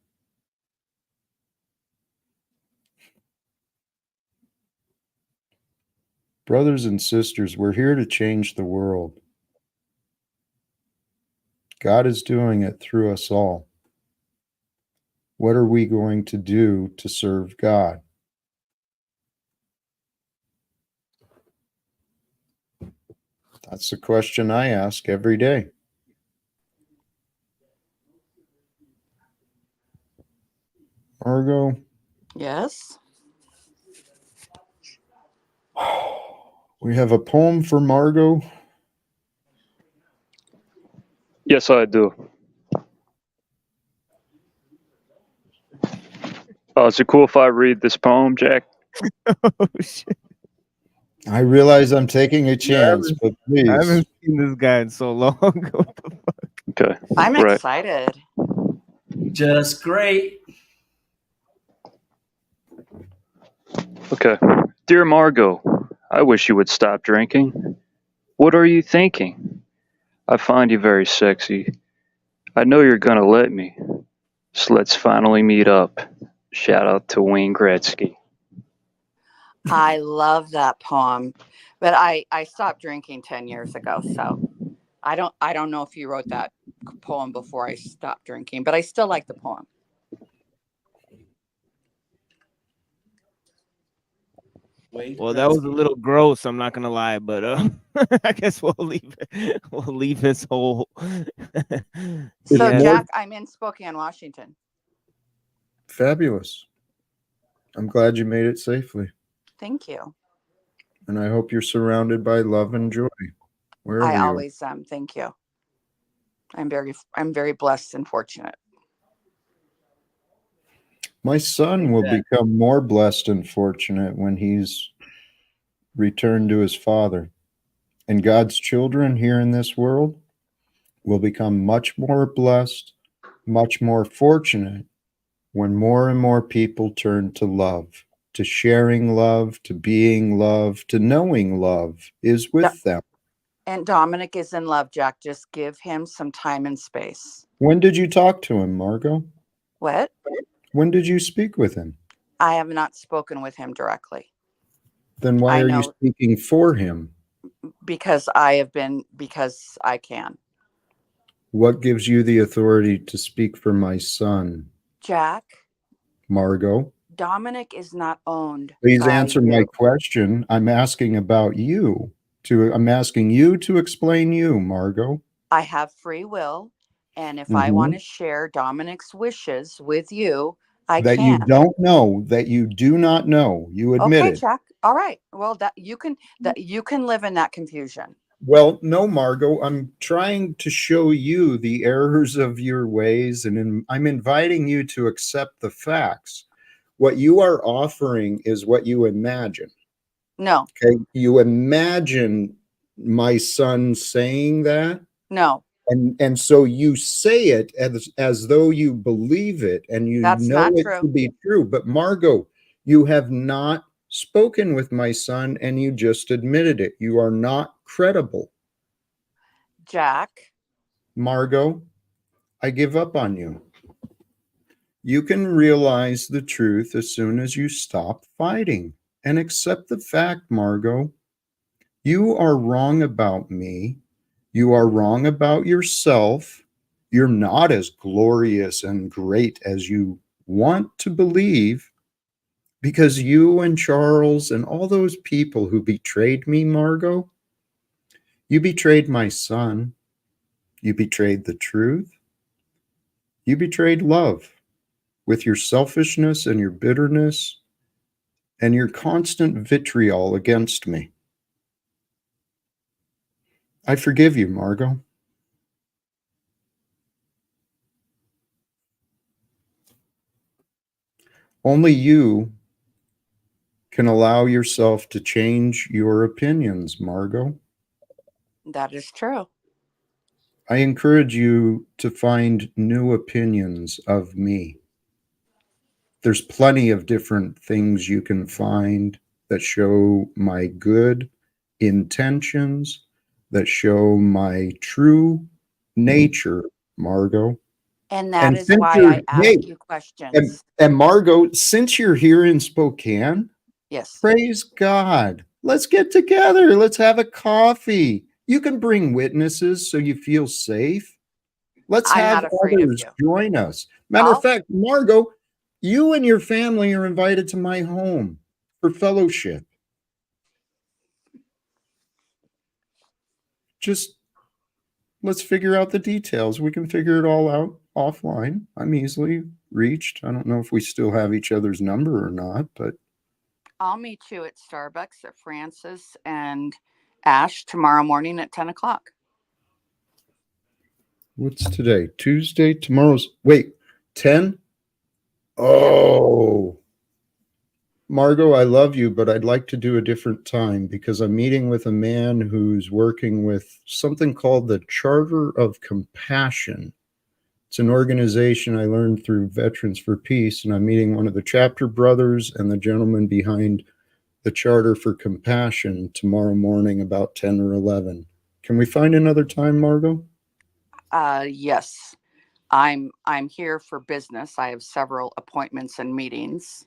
Brothers and sisters, we're here to change the world. God is doing it through us all. What are we going to do to serve God? That's the question I ask every day. Margo, Yes. we have a poem for Margo. Yes, I do. Is it cool if I read this poem, Jack? Oh shit! I realize I'm taking a chance, but I please. haven't seen this guy in so long. What the fuck? Okay. I'm right. excited. Just great. Okay. Dear Margo, I wish you would stop drinking. What are you thinking? I find you very sexy. I know you're gonna let me. So let's finally meet up. Shout out to Wayne Gretzky. I love that poem, but I stopped drinking 10 years ago, so I don't know if you wrote that poem before I stopped drinking, but I still like the poem. Well, that was a little gross. I'm not gonna lie, but I guess we'll leave his whole. So Yeah. Jack, I'm in Spokane, Washington. Fabulous. I'm glad you made it safely. Thank you. And I hope you're surrounded by love and joy. Wherever I you are. always am. Thank you. I'm very blessed and fortunate. My son will become more blessed and fortunate when he's returned to his father. And God's children here in this world will become much more blessed, much more fortunate when more and more people turn to love, to sharing love, to being love, to knowing love is with them. And Dominic is in love, Jack. Just give him some time and space. When did you talk to him, Margo? What? When did you speak with him? I have not spoken with him directly. Then why are you speaking for him? Because I can. What gives you the authority to speak for my son, Jack, Margo? Dominic is not owned Please by answer my you. question. I'm asking about you. I'm asking you to explain you, Margo. I have free will, and if I want Mhm. to share Dominic's wishes with you, I That you can. don't know, that you do not know. You admit Okay, it. Jack. All right. Well, that you can live in that confusion. Well, no, Margo, I'm trying to show you the errors of your ways, and I'm inviting you to accept the facts. What you are offering is what you imagine. No, Okay. You imagine my son saying that, no, and so you say it as though you believe it and you that's know not it to true. be true. But Margo, you have not spoken with my son and you just admitted it. You are not credible. Jack, Margo, I give up on you. You can realize the truth as soon as you stop fighting and accept the fact, Margo. You are wrong about me. You are wrong about yourself. You're not as glorious and great as you want to believe because you and Charles and all those people who betrayed me, Margo, you betrayed my son. You betrayed the truth. You betrayed love with your selfishness and your bitterness and your constant vitriol against me. I forgive you, Margo. Only you can allow yourself to change your opinions, Margo. that is true. I encourage you to find new opinions of me. There's plenty of different things you can find that show my good intentions, that show my true nature, Margo. And that And is since why you're, I ask hey, you questions. and Margo, since you're here in Spokane, Yes. praise God. Let's get together. Let's have a coffee. You can bring witnesses so you feel safe. Let's I'm have not afraid of others you. join us. Matter of I'll fact, Margo, you and your family are invited to my home for fellowship. Just let's figure out the details. We can figure it all out offline. I'm easily reached. I don't know if we still have each other's number or not, but I'll meet you at Starbucks at Francis and Ash tomorrow morning at 10 o'clock. what's today? Tuesday? Tomorrow's, wait, 10? Yeah. Oh, Margo, I love you, but I'd like to do a different time because I'm meeting with a man who's working with something called the Charter of Compassion. It's an organization I learned through Veterans for Peace, and I'm meeting one of the chapter brothers and the gentleman behind the Charter for Compassion tomorrow morning about 10 or 11. Can we find another time, Margo? Yes. I'm here for business. I have several appointments and meetings.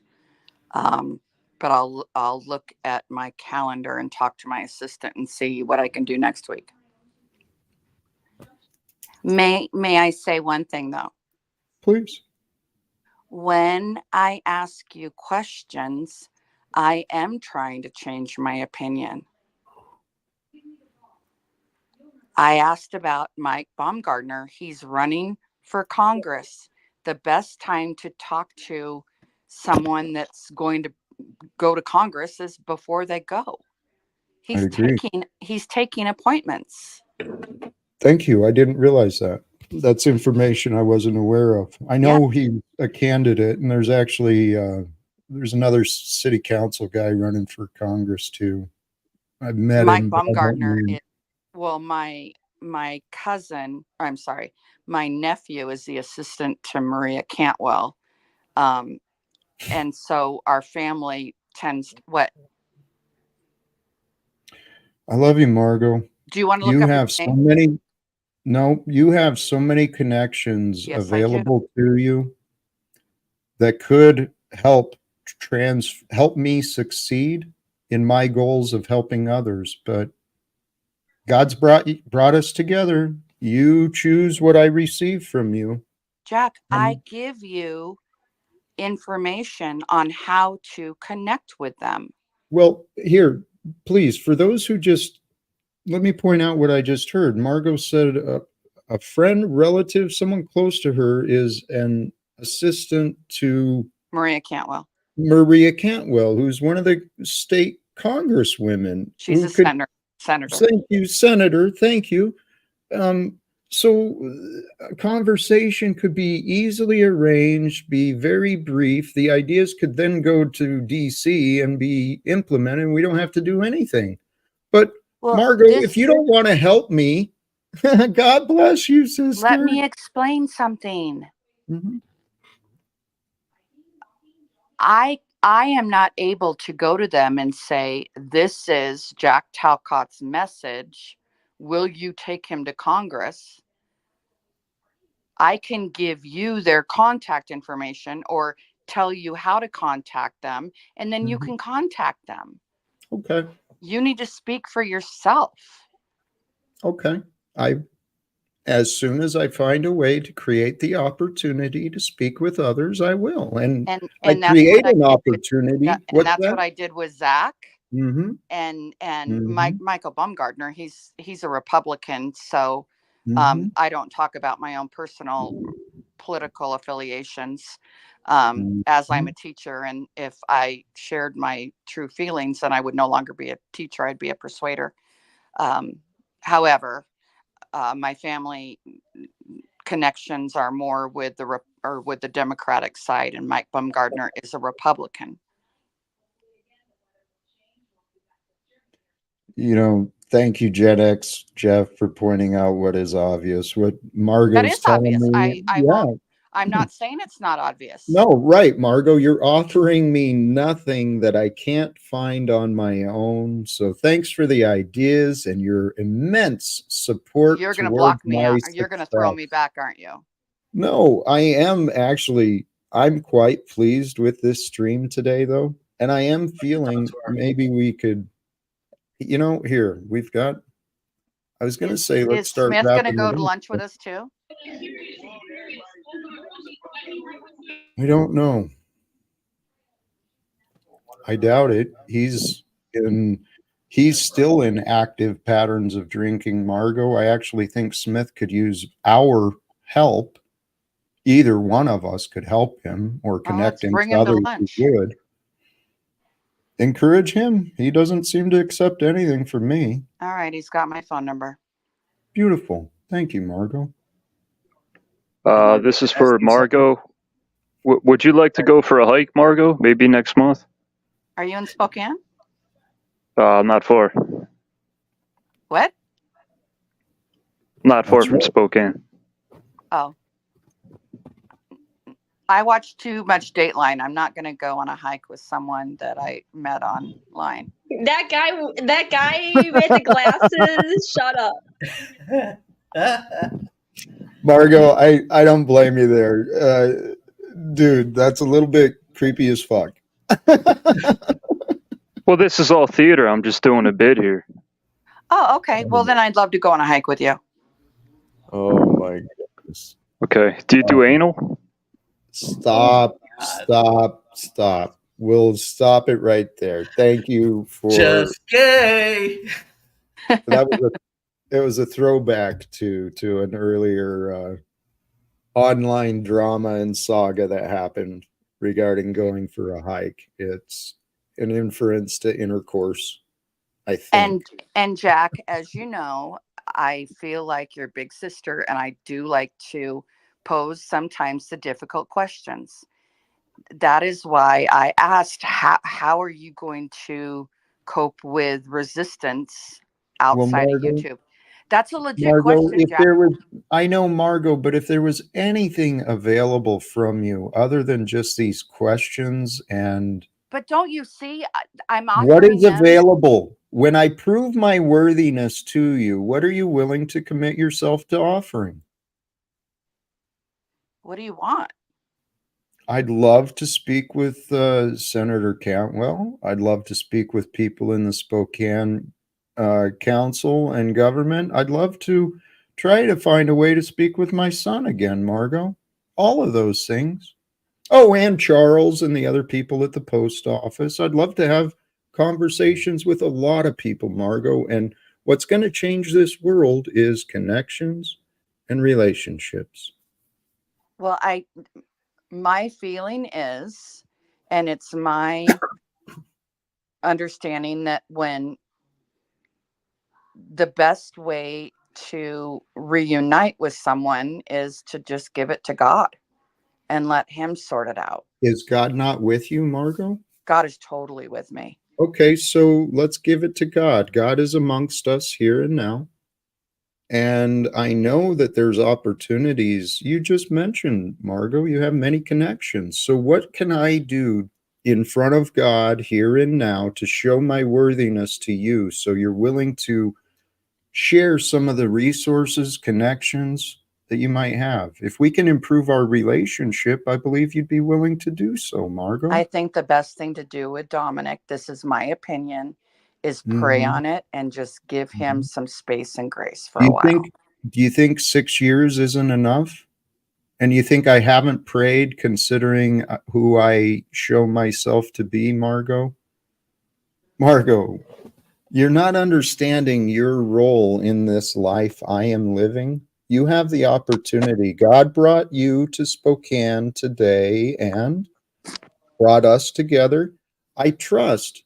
But I'll look at my calendar and talk to my assistant and see what I can do next week. May I say one thing though? Please. When I ask you questions, I am trying to change my opinion. I asked about Mike Baumgartner. He's running for Congress. The best time to talk to someone that's going to go to Congress is before they go. I agree. He's taking appointments. Thank you. I didn't realize that. That's information I wasn't aware of. I Yeah. know he's a candidate, and there's actually there's another city council guy running for Congress too. I've met Mike him, but I don't know Baumgartner him. is, well, my cousin, I'm sorry, my nephew is the assistant to Maria Cantwell. And so our family tends what? I love you, Margo. Do you want to look You up his have so name? many. No, you have so many connections Yes, I do. available to you that could help me succeed in my goals of helping others. But God's brought us together You choose what I receive from you. Jack, I give you information on how to connect with them. Well, here, please, for those who just, let me point out what I just heard. Margo said a friend, relative, someone close to her is an assistant to Maria Cantwell. Maria Cantwell, who's one of the state congresswomen. She's who a could, senator. Thank you, Senator. Thank you. So a conversation could be easily arranged, be very brief. The ideas could then go to DC and be implemented. We don't have to do anything. But Well, Margo, if you don't want to help me, God bless you, sister. Let me explain something. Mhm. I am not able to go to them and say, this is Jack Talcott's message. Will you take him to Congress? I can give you their contact information or tell you how to contact them, and then you can contact them. Okay. You need to speak for yourself. Okay. As soon as I find a way to create the opportunity to speak with others, I will. And I that's create what I an did opportunity. and What's that's that? what I did with Zach. Mm-hmm. And Michael Baumgartner, he's a Republican, so I don't talk about my own personal political affiliations, as I'm a teacher, and if I shared my true feelings, then I would no longer be a teacher, I'd be a persuader. However, my family connections are more with the Democratic side, and Mike Baumgartner is a Republican. Thank you, Gen X Jeff, for pointing out what is obvious. What Margo's telling me. I'm not saying it's not obvious. No, right, Margo, you're offering me nothing that I can't find on my own. So thanks for the ideas and your immense support. You're going to block me out. You're going to throw me back, aren't you? No, I am actually. I'm quite pleased with this stream today, though. And I am feeling maybe we could, here, we've got, I was going to say, let's is start. Smith going to go to lunch with us too? I don't know. I doubt it. He's still in active patterns of drinking, Margo. I actually think Smith could use our help. Either one of us could help him or connect him to others who would. Encourage him. He doesn't seem to accept anything from me. All right, he's got my phone number. Beautiful. Thank you, Margo. This is for Margo. Would you like to go for a hike, Margo? Maybe next month? Are you in Spokane? Not far. What? Not far from Spokane. Oh. I watch too much Dateline. I'm not going to go on a hike with someone that I met online. That guy with the glasses, shut up. Margo, I don't blame you there. Dude, that's a little bit creepy as fuck. Well, this is all theater. I'm just doing a bit here. Oh, okay. Well, then I'd love to go on a hike with you. Oh, my goodness. Okay. Do you do anal? Stop. We'll stop it right there. Thank you for just gay. It was a throwback to an earlier online drama and saga that happened regarding going for a hike. It's an inference to intercourse, I think. And Jack, as you know, I feel like your big sister, and I do like to pose sometimes the difficult questions. That is why I asked, how are you going to cope with resistance outside of YouTube? That's a legit question, Jack. I know, Margo, but if there was anything available from you other than just these questions But don't you see, I'm offering what is available? When I prove my worthiness to you, what are you willing to commit yourself to offering? What do you want? I'd love to speak with Senator Cantwell. I'd love to speak with people in the Spokane council and government. I'd love to Try to find a way to speak with my son again, Margo. All of those things. Oh, and Charles and the other people at the post office. I'd love to have conversations with a lot of people, Margo. And what's going to change this world is connections and relationships. Well, my feeling is, and it's my understanding that when the best way to reunite with someone is to just give it to God and let him sort it out. Is God not with you, Margo? God is totally with me. Okay, so let's give it to God. God is amongst us here and now. And I know that there's opportunities. You just mentioned, Margo, you have many connections. So what can I do in front of God here and now to show my worthiness to you so you're willing to share some of the resources, connections that you might have? If we can improve our relationship, I believe you'd be willing to do so, Margo. I think the best thing to do with Dominic, this is my opinion, is pray on it and just give him some space and grace for a while. Do you think 6 years isn't enough? And you think I haven't prayed considering who I show myself to be, Margo? Margo, you're not understanding your role in this life I am living. You have the opportunity. God brought you to Spokane today and brought us together. I trust.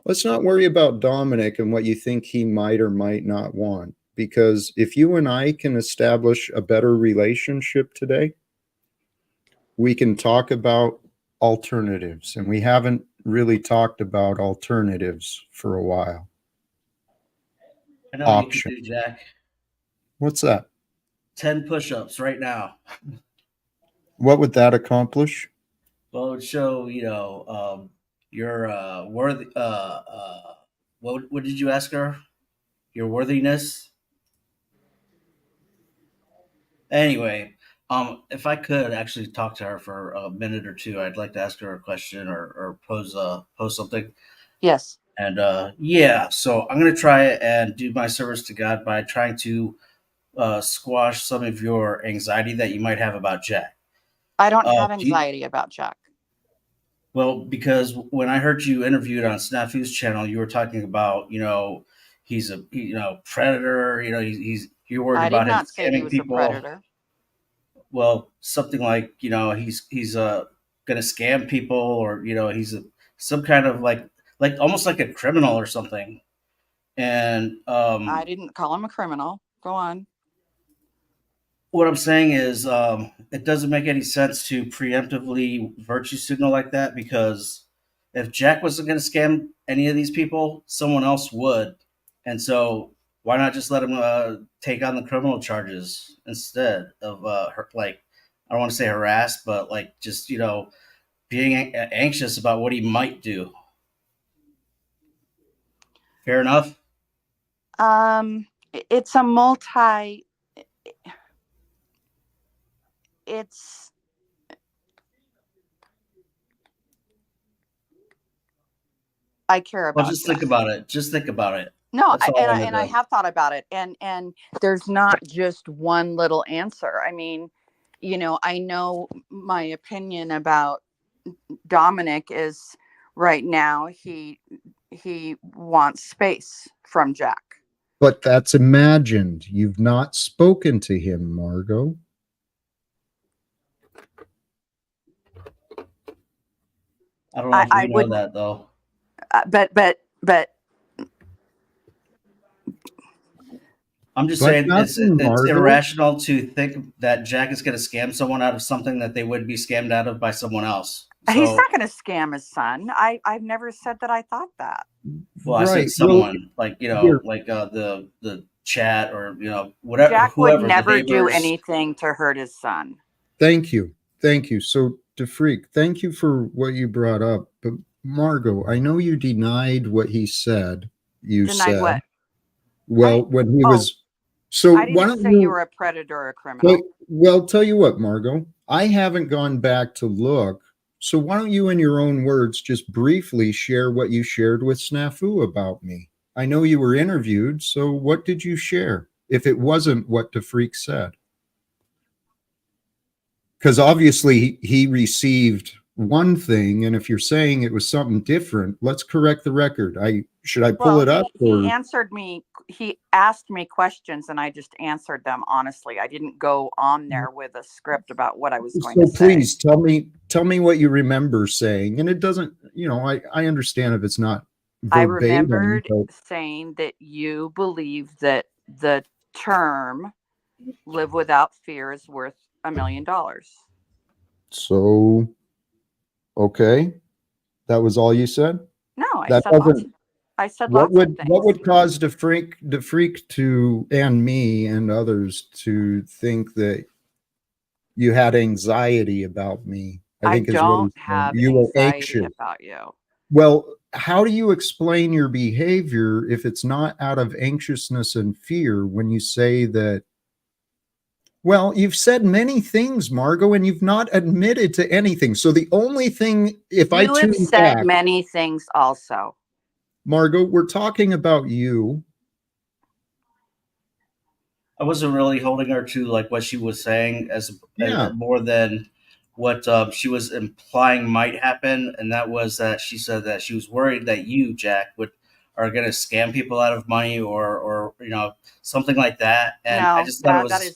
Let's not worry about Dominic and what you think he might or might not want. Because if you and I can establish a better relationship today, we can talk about alternatives. And we haven't really talked about alternatives for a while. I know what you can do, Jack. What's that? 10 push-ups right now. What would that accomplish? Well, it would show, your worthy. What did you ask her? Your worthiness. Anyway, if I could actually talk to her for a minute or two, I'd like to ask her a question or pose something. Yes. And yeah, so I'm gonna try and do my service to God by trying to squash some of your anxiety that you might have about Jack. I don't have anxiety about Jack. Well, because when I heard you interviewed on Snafu's channel, you were talking about, he's a predator. You're worried about him scamming people. A predator. Well, something like he's gonna scam people, or he's some kind of like almost like a criminal or something. And I didn't call him a criminal. Go on. What I'm saying is, it doesn't make any sense to preemptively virtue signal like that, because if Jack wasn't going to scam any of these people, someone else would. And so why not just let him take on the criminal charges instead of, I don't want to say harass, but just, being anxious about what he might do. Fair enough? It's a multi... I care about. Well, just think about it. Just think about it. No, I have thought about it, and there's not just one little answer. I mean, I know my opinion about Dominic is right now he wants space from Jack. But that's imagined. You've not spoken to him, Margo. I don't know if we know that though. But I'm just saying it's irrational to think that Jack is going to scam someone out of something that they would be scammed out of by someone else. So, he's not going to scam his son. I've never said that I thought that. Well, right. I said someone the chat or whatever. Jack would never do anything to hurt his son. Thank you. So, DeFreak, thank you for what you brought up. But Margo, I know you denied what he said. You denied what? Well, when he was. So I didn't say you were a predator or a criminal. Well, tell you what, Margo, I haven't gone back to look. So why don't you, in your own words, just briefly share what you shared with Snafu about me? I know you were interviewed. So what did you share? if it wasn't what the freak said? Because obviously he received one thing, and if you're saying it was something different, let's correct the record. Should I pull Well, it up? he answered me. He asked me questions, and I just answered them honestly. I didn't go on there with a script about what I was going So to say. please tell me what you remember saying. And it doesn't, I understand if it's not I verbatim. remembered But saying that you believe that the term "live without fear" is worth $1 million. so, okay, that was all you said. No, I That said lots. doesn't. I said What lots of would things. what would cause the freak to, and me and others, to think that you had anxiety about me? I I think is what don't he's saying. have You were anxiety anxious. about you. Well, how do you explain your behavior if it's not out of anxiousness and fear when you say that? Well, you've said many things, Margo, and you've not admitted to anything. So the only thing, if I You have tune said back, many things also. Margo, we're talking about you. I wasn't really holding her to like what she was saying as more than what she was implying might happen, and that was that she said that she was worried that you, Jack, are going to scam people out of money or something like that. And No, I just thought it was that is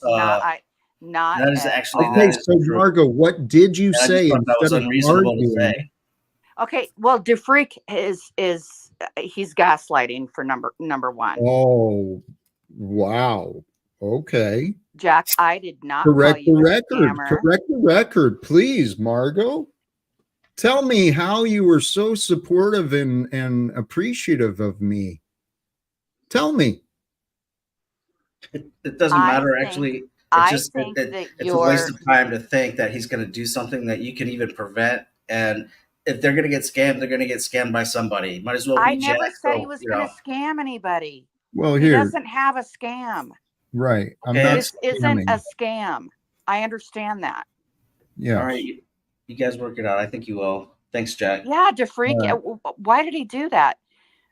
not that is at actually all. Okay, that is so true. Margo, what did you And I just say thought that was instead of unreasonable to arguing? say. Okay, well, DeFreak is he's gaslighting for number one. Oh, wow. Okay. Jack, I did not call Correct the you a record. scammer. Correct the record, please, Margo. Tell me how you were so supportive and appreciative of me. Tell me. It doesn't matter, actually. It's a waste of time to think that he's going to do something that you can even prevent. And if they're going to get scammed, they're going to get scammed by somebody. Might as well be I Jack. never said he was going to scam anybody. Well, he here. doesn't have a scam. Right. I'm Okay. not This isn't scamming. a scam. I understand that. Yeah. All right. You guys work it out. I think you will. Thanks, Jack. Yeah, DeFreak. Why did he do that?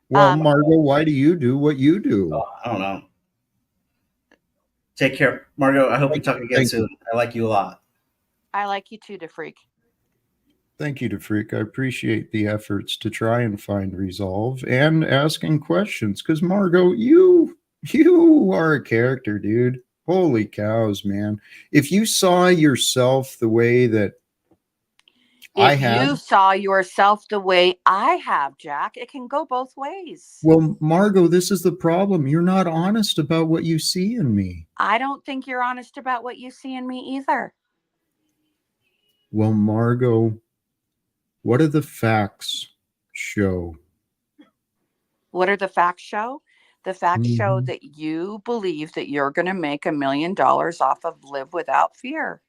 Well, Margo, why do you do what you do? Oh, I don't know. Take care, Margo. I hope we talk again soon. I like you a lot. I like you too, DeFreak. Thank you, DeFreak. I appreciate the efforts to try and find resolve and asking questions. Because Margo, you are a character, dude. Holy cows, man! If you saw yourself the way that If you saw yourself the way I have, Jack, it can go both ways. Well, Margo, this is the problem. You're not honest about what you see in me. I don't think you're honest about what you see in me either. Well, Margo, what do the facts show? What do the facts show? The facts show that you believe that you're going to make $1 million off of Live Without Fear.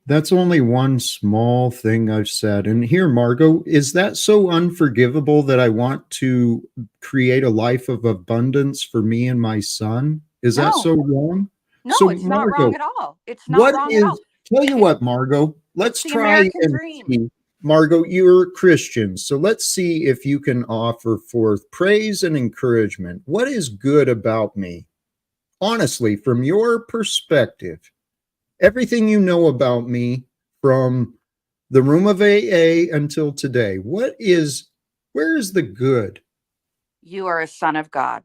That's only one small thing I've said. And here, Margo, is that so unforgivable that I want to create a life of abundance for me and my son? Is that so wrong? No, so, it's Margo, not wrong at all. It's not wrong at all. Tell you what, Margo, let's the try American and dream. see. Margo, you're Christian, so let's see if you can offer forth praise and encouragement. What is good about me? Honestly, from your perspective, everything you know about me from the room of AA until today, where is the good? You are a son of God.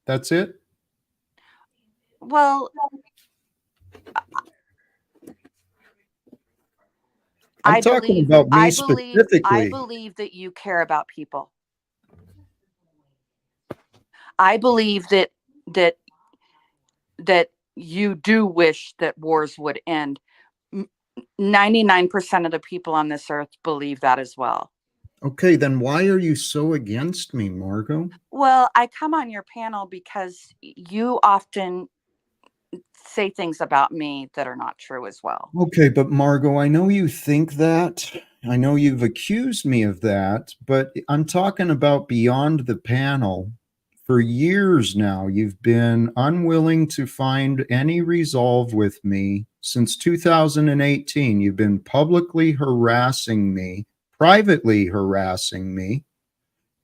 That's it? Well, I'm talking about me specifically. I believe that you care about people. I believe that you do wish that wars would end. 99% of the people on this earth believe that as well. Okay, then why are you so against me, Margo? Well, I come on your panel because you often say things about me that are not true as well. Okay, but Margo, I know you think that. I know you've accused me of that, but I'm talking about beyond the panel. For years now, you've been unwilling to find any resolve with me. Since 2018, you've been publicly harassing me, privately harassing me,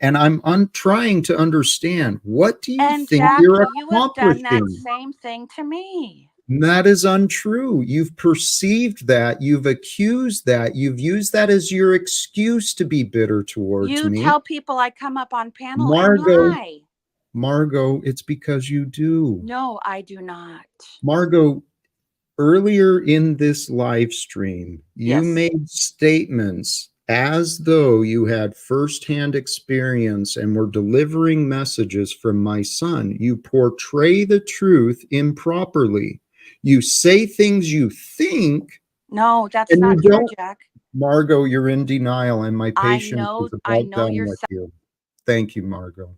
And I'm trying to understand, what do you And think Jack, you're you have done that accomplishing? same thing to me. That is untrue. You've perceived that. You've accused that. You've used that as your excuse to be bitter towards You me. tell people I come up on panel and Margo, lie. Margo, it's because you do. No, I do not. Margo, earlier in this live stream, you Yes. made statements as though you had firsthand experience and were delivering messages from my son. You portray the truth improperly. You say things you think, No, that's and not you true, don't. Jack. Margo, you're in denial, and my I patience know is about done you're with you. Thank you, Margo.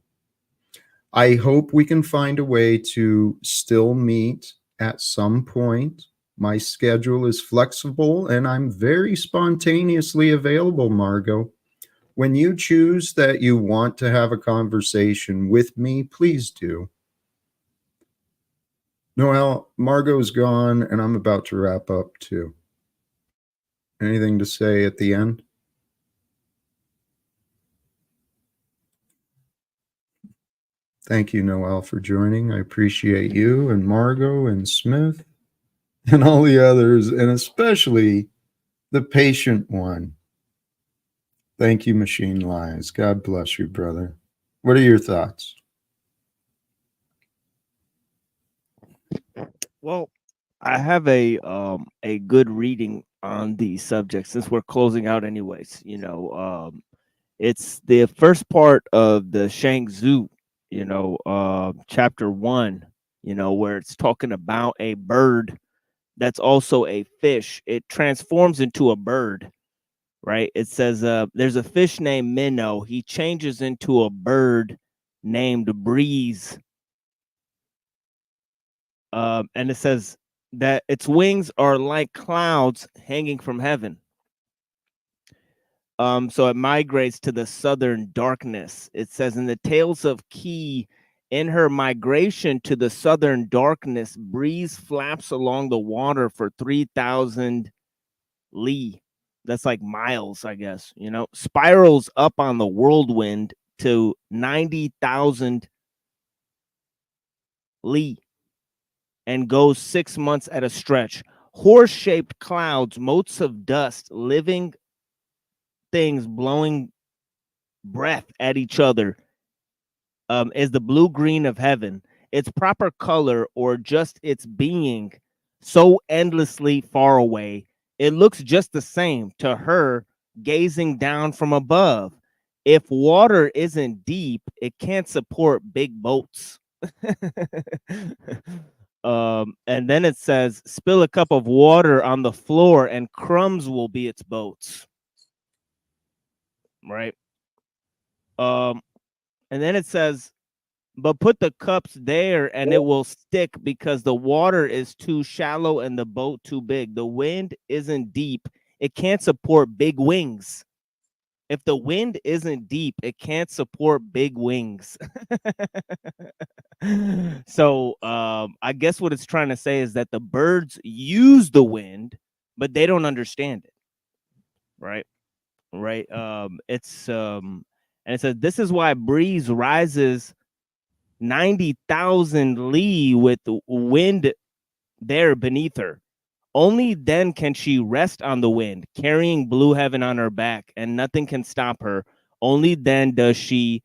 I hope we can find a way to still meet at some point. My schedule is flexible and I'm very spontaneously available, Margo. When you choose that you want to have a conversation with me, please do. Noelle, Margo's gone and I'm about to wrap up too. Anything to say at the end? Thank you, Noelle, for joining. I appreciate you and Margo and Smith and all the others, and especially the patient one. Thank you, Machine Lies. God bless you, brother. What are your thoughts? Well, I have a good reading on the subject since we're closing out anyways. It's the first part of the Shang Tzu, chapter 1, where it's talking about a bird that's also a fish. It transforms into a bird, right? It says there's a fish named Minnow. He changes into a bird named Breeze. And it says that its wings are like clouds hanging from heaven. So it migrates to the southern darkness. It says in the tales of Ki, in her migration to the southern darkness, Breeze flaps along the water for 3,000 li. That's like miles, I guess, spirals up on the whirlwind to 90,000 li and goes 6 months at a stretch. Horse-shaped clouds, motes of dust, living things blowing breath at each other, is the blue-green of heaven. Its proper color, or just its being, so endlessly far away, it looks just the same to her gazing down from above. If water isn't deep, it can't support big boats. And then it says, spill a cup of water on the floor and crumbs will be its boats. Right? And then it says, but put the cups there and it will stick because the water is too shallow and the boat too big. The wind isn't deep. It can't support big wings. If the wind isn't deep, it can't support big wings. So I guess what it's trying to say is that the birds use the wind, but they don't understand it. Right. It's and it says this is why Breeze rises 90,000 li with wind there beneath her. Only then can she rest on the wind, carrying blue heaven on her back, and nothing can stop her. Only then does she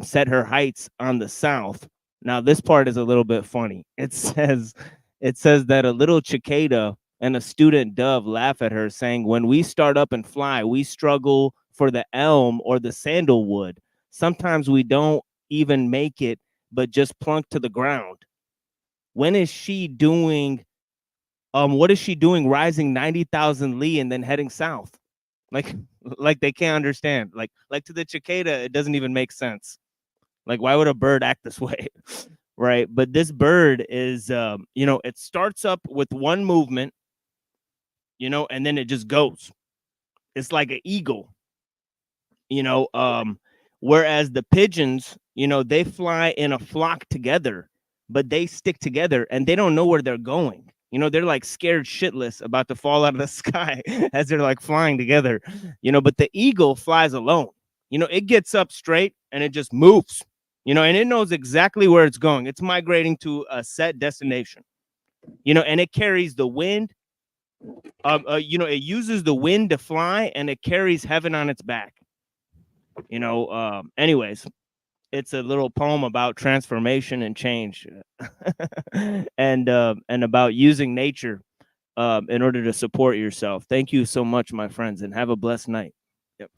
set her heights on the south. Now, this part is a little bit funny. It says that a little cicada and a student dove laugh at her, saying, when we start up and fly, we struggle for the elm or the sandalwood. Sometimes we don't even make it, but just plunk to the ground. When is she doing? What is she doing rising 90,000 li and then heading south? Like they can't understand. Like to the cicada, it doesn't even make sense. Like, why would a bird act this way? Right. But this bird is, it starts up with one movement, and then it just goes. It's like an eagle, whereas the pigeons, they fly in a flock together, but they stick together and they don't know where they're going. They're like scared shitless about to fall out of the sky as they're like flying together, but the eagle flies alone. It gets up straight and it just moves, and it knows exactly where it's going. It's migrating to a set destination, and it carries the wind. It uses the wind to fly, and it carries heaven on its back. Anyways, it's a little poem about transformation and change, and about using nature in order to support yourself. Thank you so much, my friends, and have a blessed night. Yep.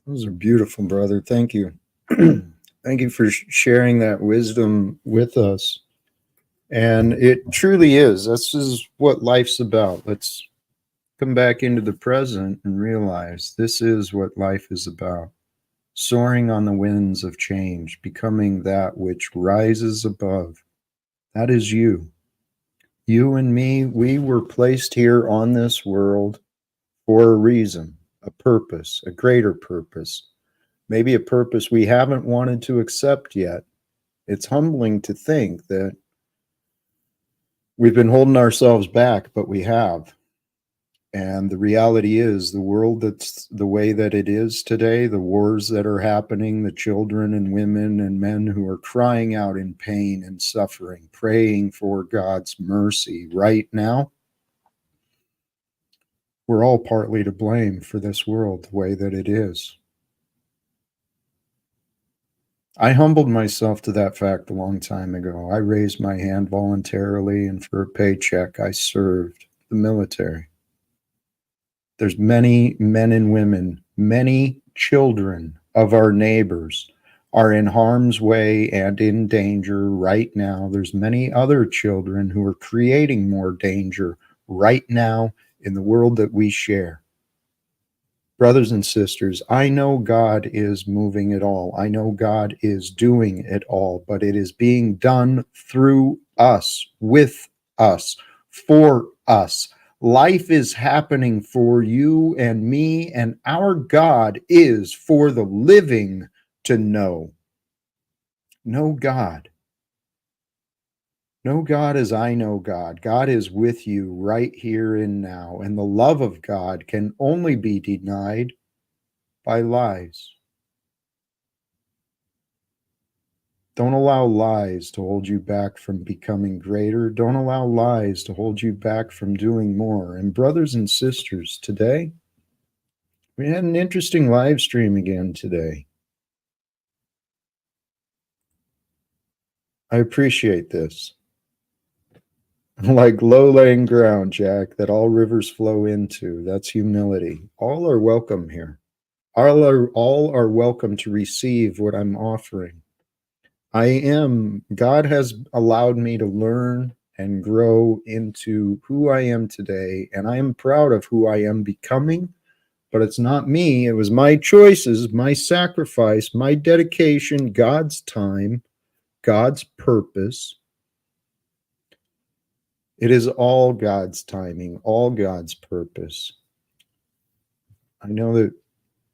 Those are beautiful, brother. Thank you. Thank you for sharing that wisdom with us. And it truly is. This is what life's about. Let's come back into the present and realize this is what life is about. Soaring on the winds of change, becoming that which rises above. That is you. You and me, we were placed here on this world for a reason, a purpose, a greater purpose. Maybe a purpose we haven't wanted to accept yet. It's humbling to think that we've been holding ourselves back, but we have. And the reality is the world that's the way that it is today, the wars that are happening, the children and women and men who are crying out in pain and suffering, praying for God's mercy right now, we're all partly to blame for this world the way that it is. I humbled myself to that fact a long time ago. I raised my hand voluntarily, and for a paycheck, I served the military. There's many men and women, many children of our neighbors are in harm's way and in danger right now. There's many other children who are creating more danger right now in the world that we share. Brothers and sisters, I know God is moving it all. I know God is doing it all, but it is being done through us, with us, for us. Life is happening for you and me, and our God is for the living to know. Know God. Know God as I know God. God is with you right here and now, and the love of God can only be denied by lies. Don't allow lies to hold you back from becoming greater. Don't allow lies to hold you back from doing more. And brothers and sisters, today, we had an interesting live stream again today. I appreciate this. Like low-lying ground, Jack, that all rivers flow into. That's humility. All are welcome here. All are welcome to receive what I'm offering. God has allowed me to learn and grow into who I am today, and I am proud of who I am becoming, but it's not me. It was my choices, my sacrifice, my dedication, God's time, God's purpose. It is all God's timing, all God's purpose. I know that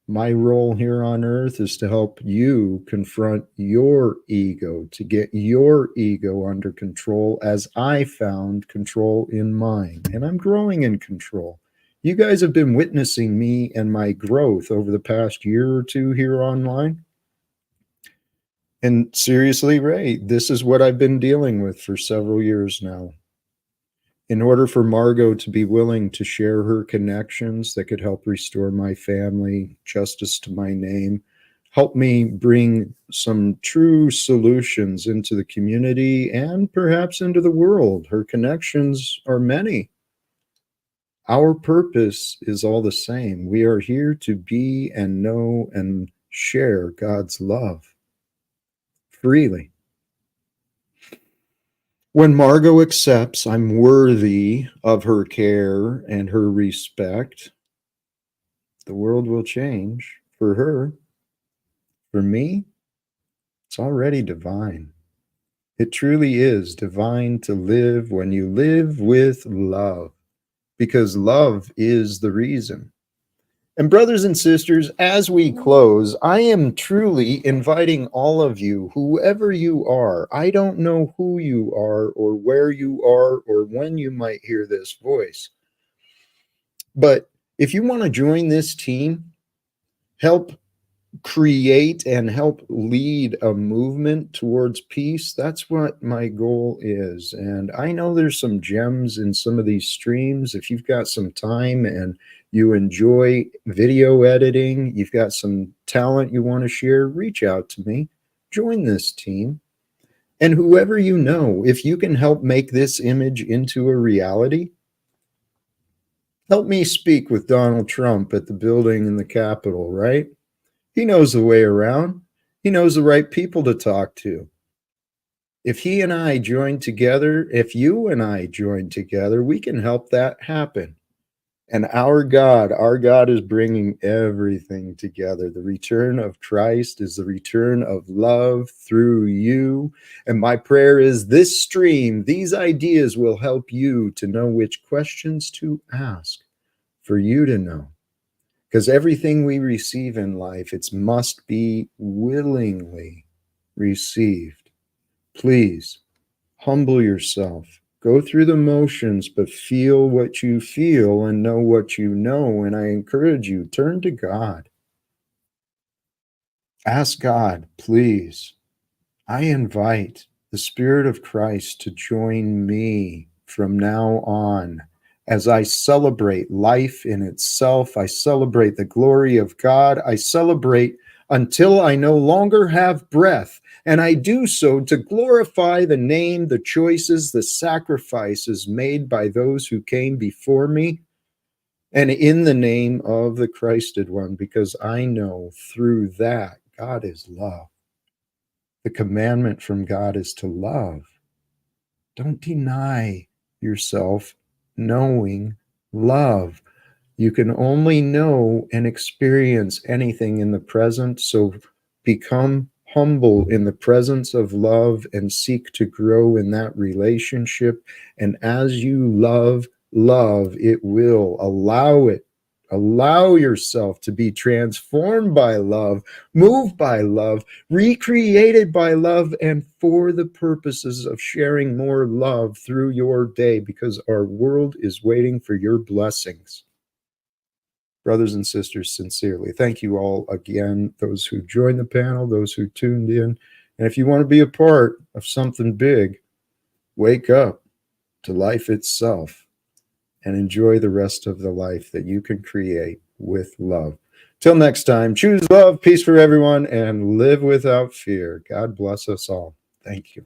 my role here on earth is to help you confront your ego, to get your ego under control as I found control in mine. And I'm growing in control. You guys have been witnessing me and my growth over the past year or two here online. And seriously, Ray, this is what I've been dealing with for several years now. In order for Margo to be willing to share her connections that could help restore my family, justice to my name, help me bring some true solutions into the community and perhaps into the world. Her connections are many. Our purpose is all the same. We are here to be and know and share God's love freely. When Margo accepts I'm worthy of her care and her respect, the world will change for her. For me, it's already divine. It truly is divine to live when you live with love, because love is the reason. And brothers and sisters, as we close, I am truly inviting all of you, whoever you are. I don't know who you are or where you are or when you might hear this voice. But if you want to join this team, help create and help lead a movement towards peace. That's what my goal is. And I know there's some gems in some of these streams. If you've got some time and you enjoy video editing, you've got some talent you want to share, reach out to me. Join this team. And whoever you know, if you can help make this image into a reality, help me speak with Donald Trump at the building in the Capitol, right? He knows the way around. He knows the right people to talk to. If he and I join together, if you and I join together, we can help that happen. And our God is bringing everything together. The return of Christ is the return of love through you. And my prayer is this stream, these ideas will help you to know which questions to ask, for you to know. Because everything we receive in life, it must be willingly received. Please humble yourself. Go through the motions, but feel what you feel and know what you know. And I encourage you, turn to God. Ask God, please. I invite the Spirit of Christ to join me from now on. As I celebrate life in itself, I celebrate the glory of God. I celebrate until I no longer have breath. And I do so to glorify the name, the choices, the sacrifices made by those who came before me. And in the name of the Christed One, because I know through that God is love. The commandment from God is to love. Don't deny yourself knowing love. You can only know and experience anything in the present, so become humble in the presence of love and seek to grow in that relationship. And as you love, it will allow yourself to be transformed by love, moved by love, recreated by love, and for the purposes of sharing more love through your day, because our world is waiting for your blessings. Brothers and sisters, sincerely, thank you all again, those who joined the panel, those who tuned in. And if you want to be a part of something big, wake up to life itself and enjoy the rest of the life that you can create with love. Till next time, choose love, peace for everyone, and live without fear. God bless us all. Thank you.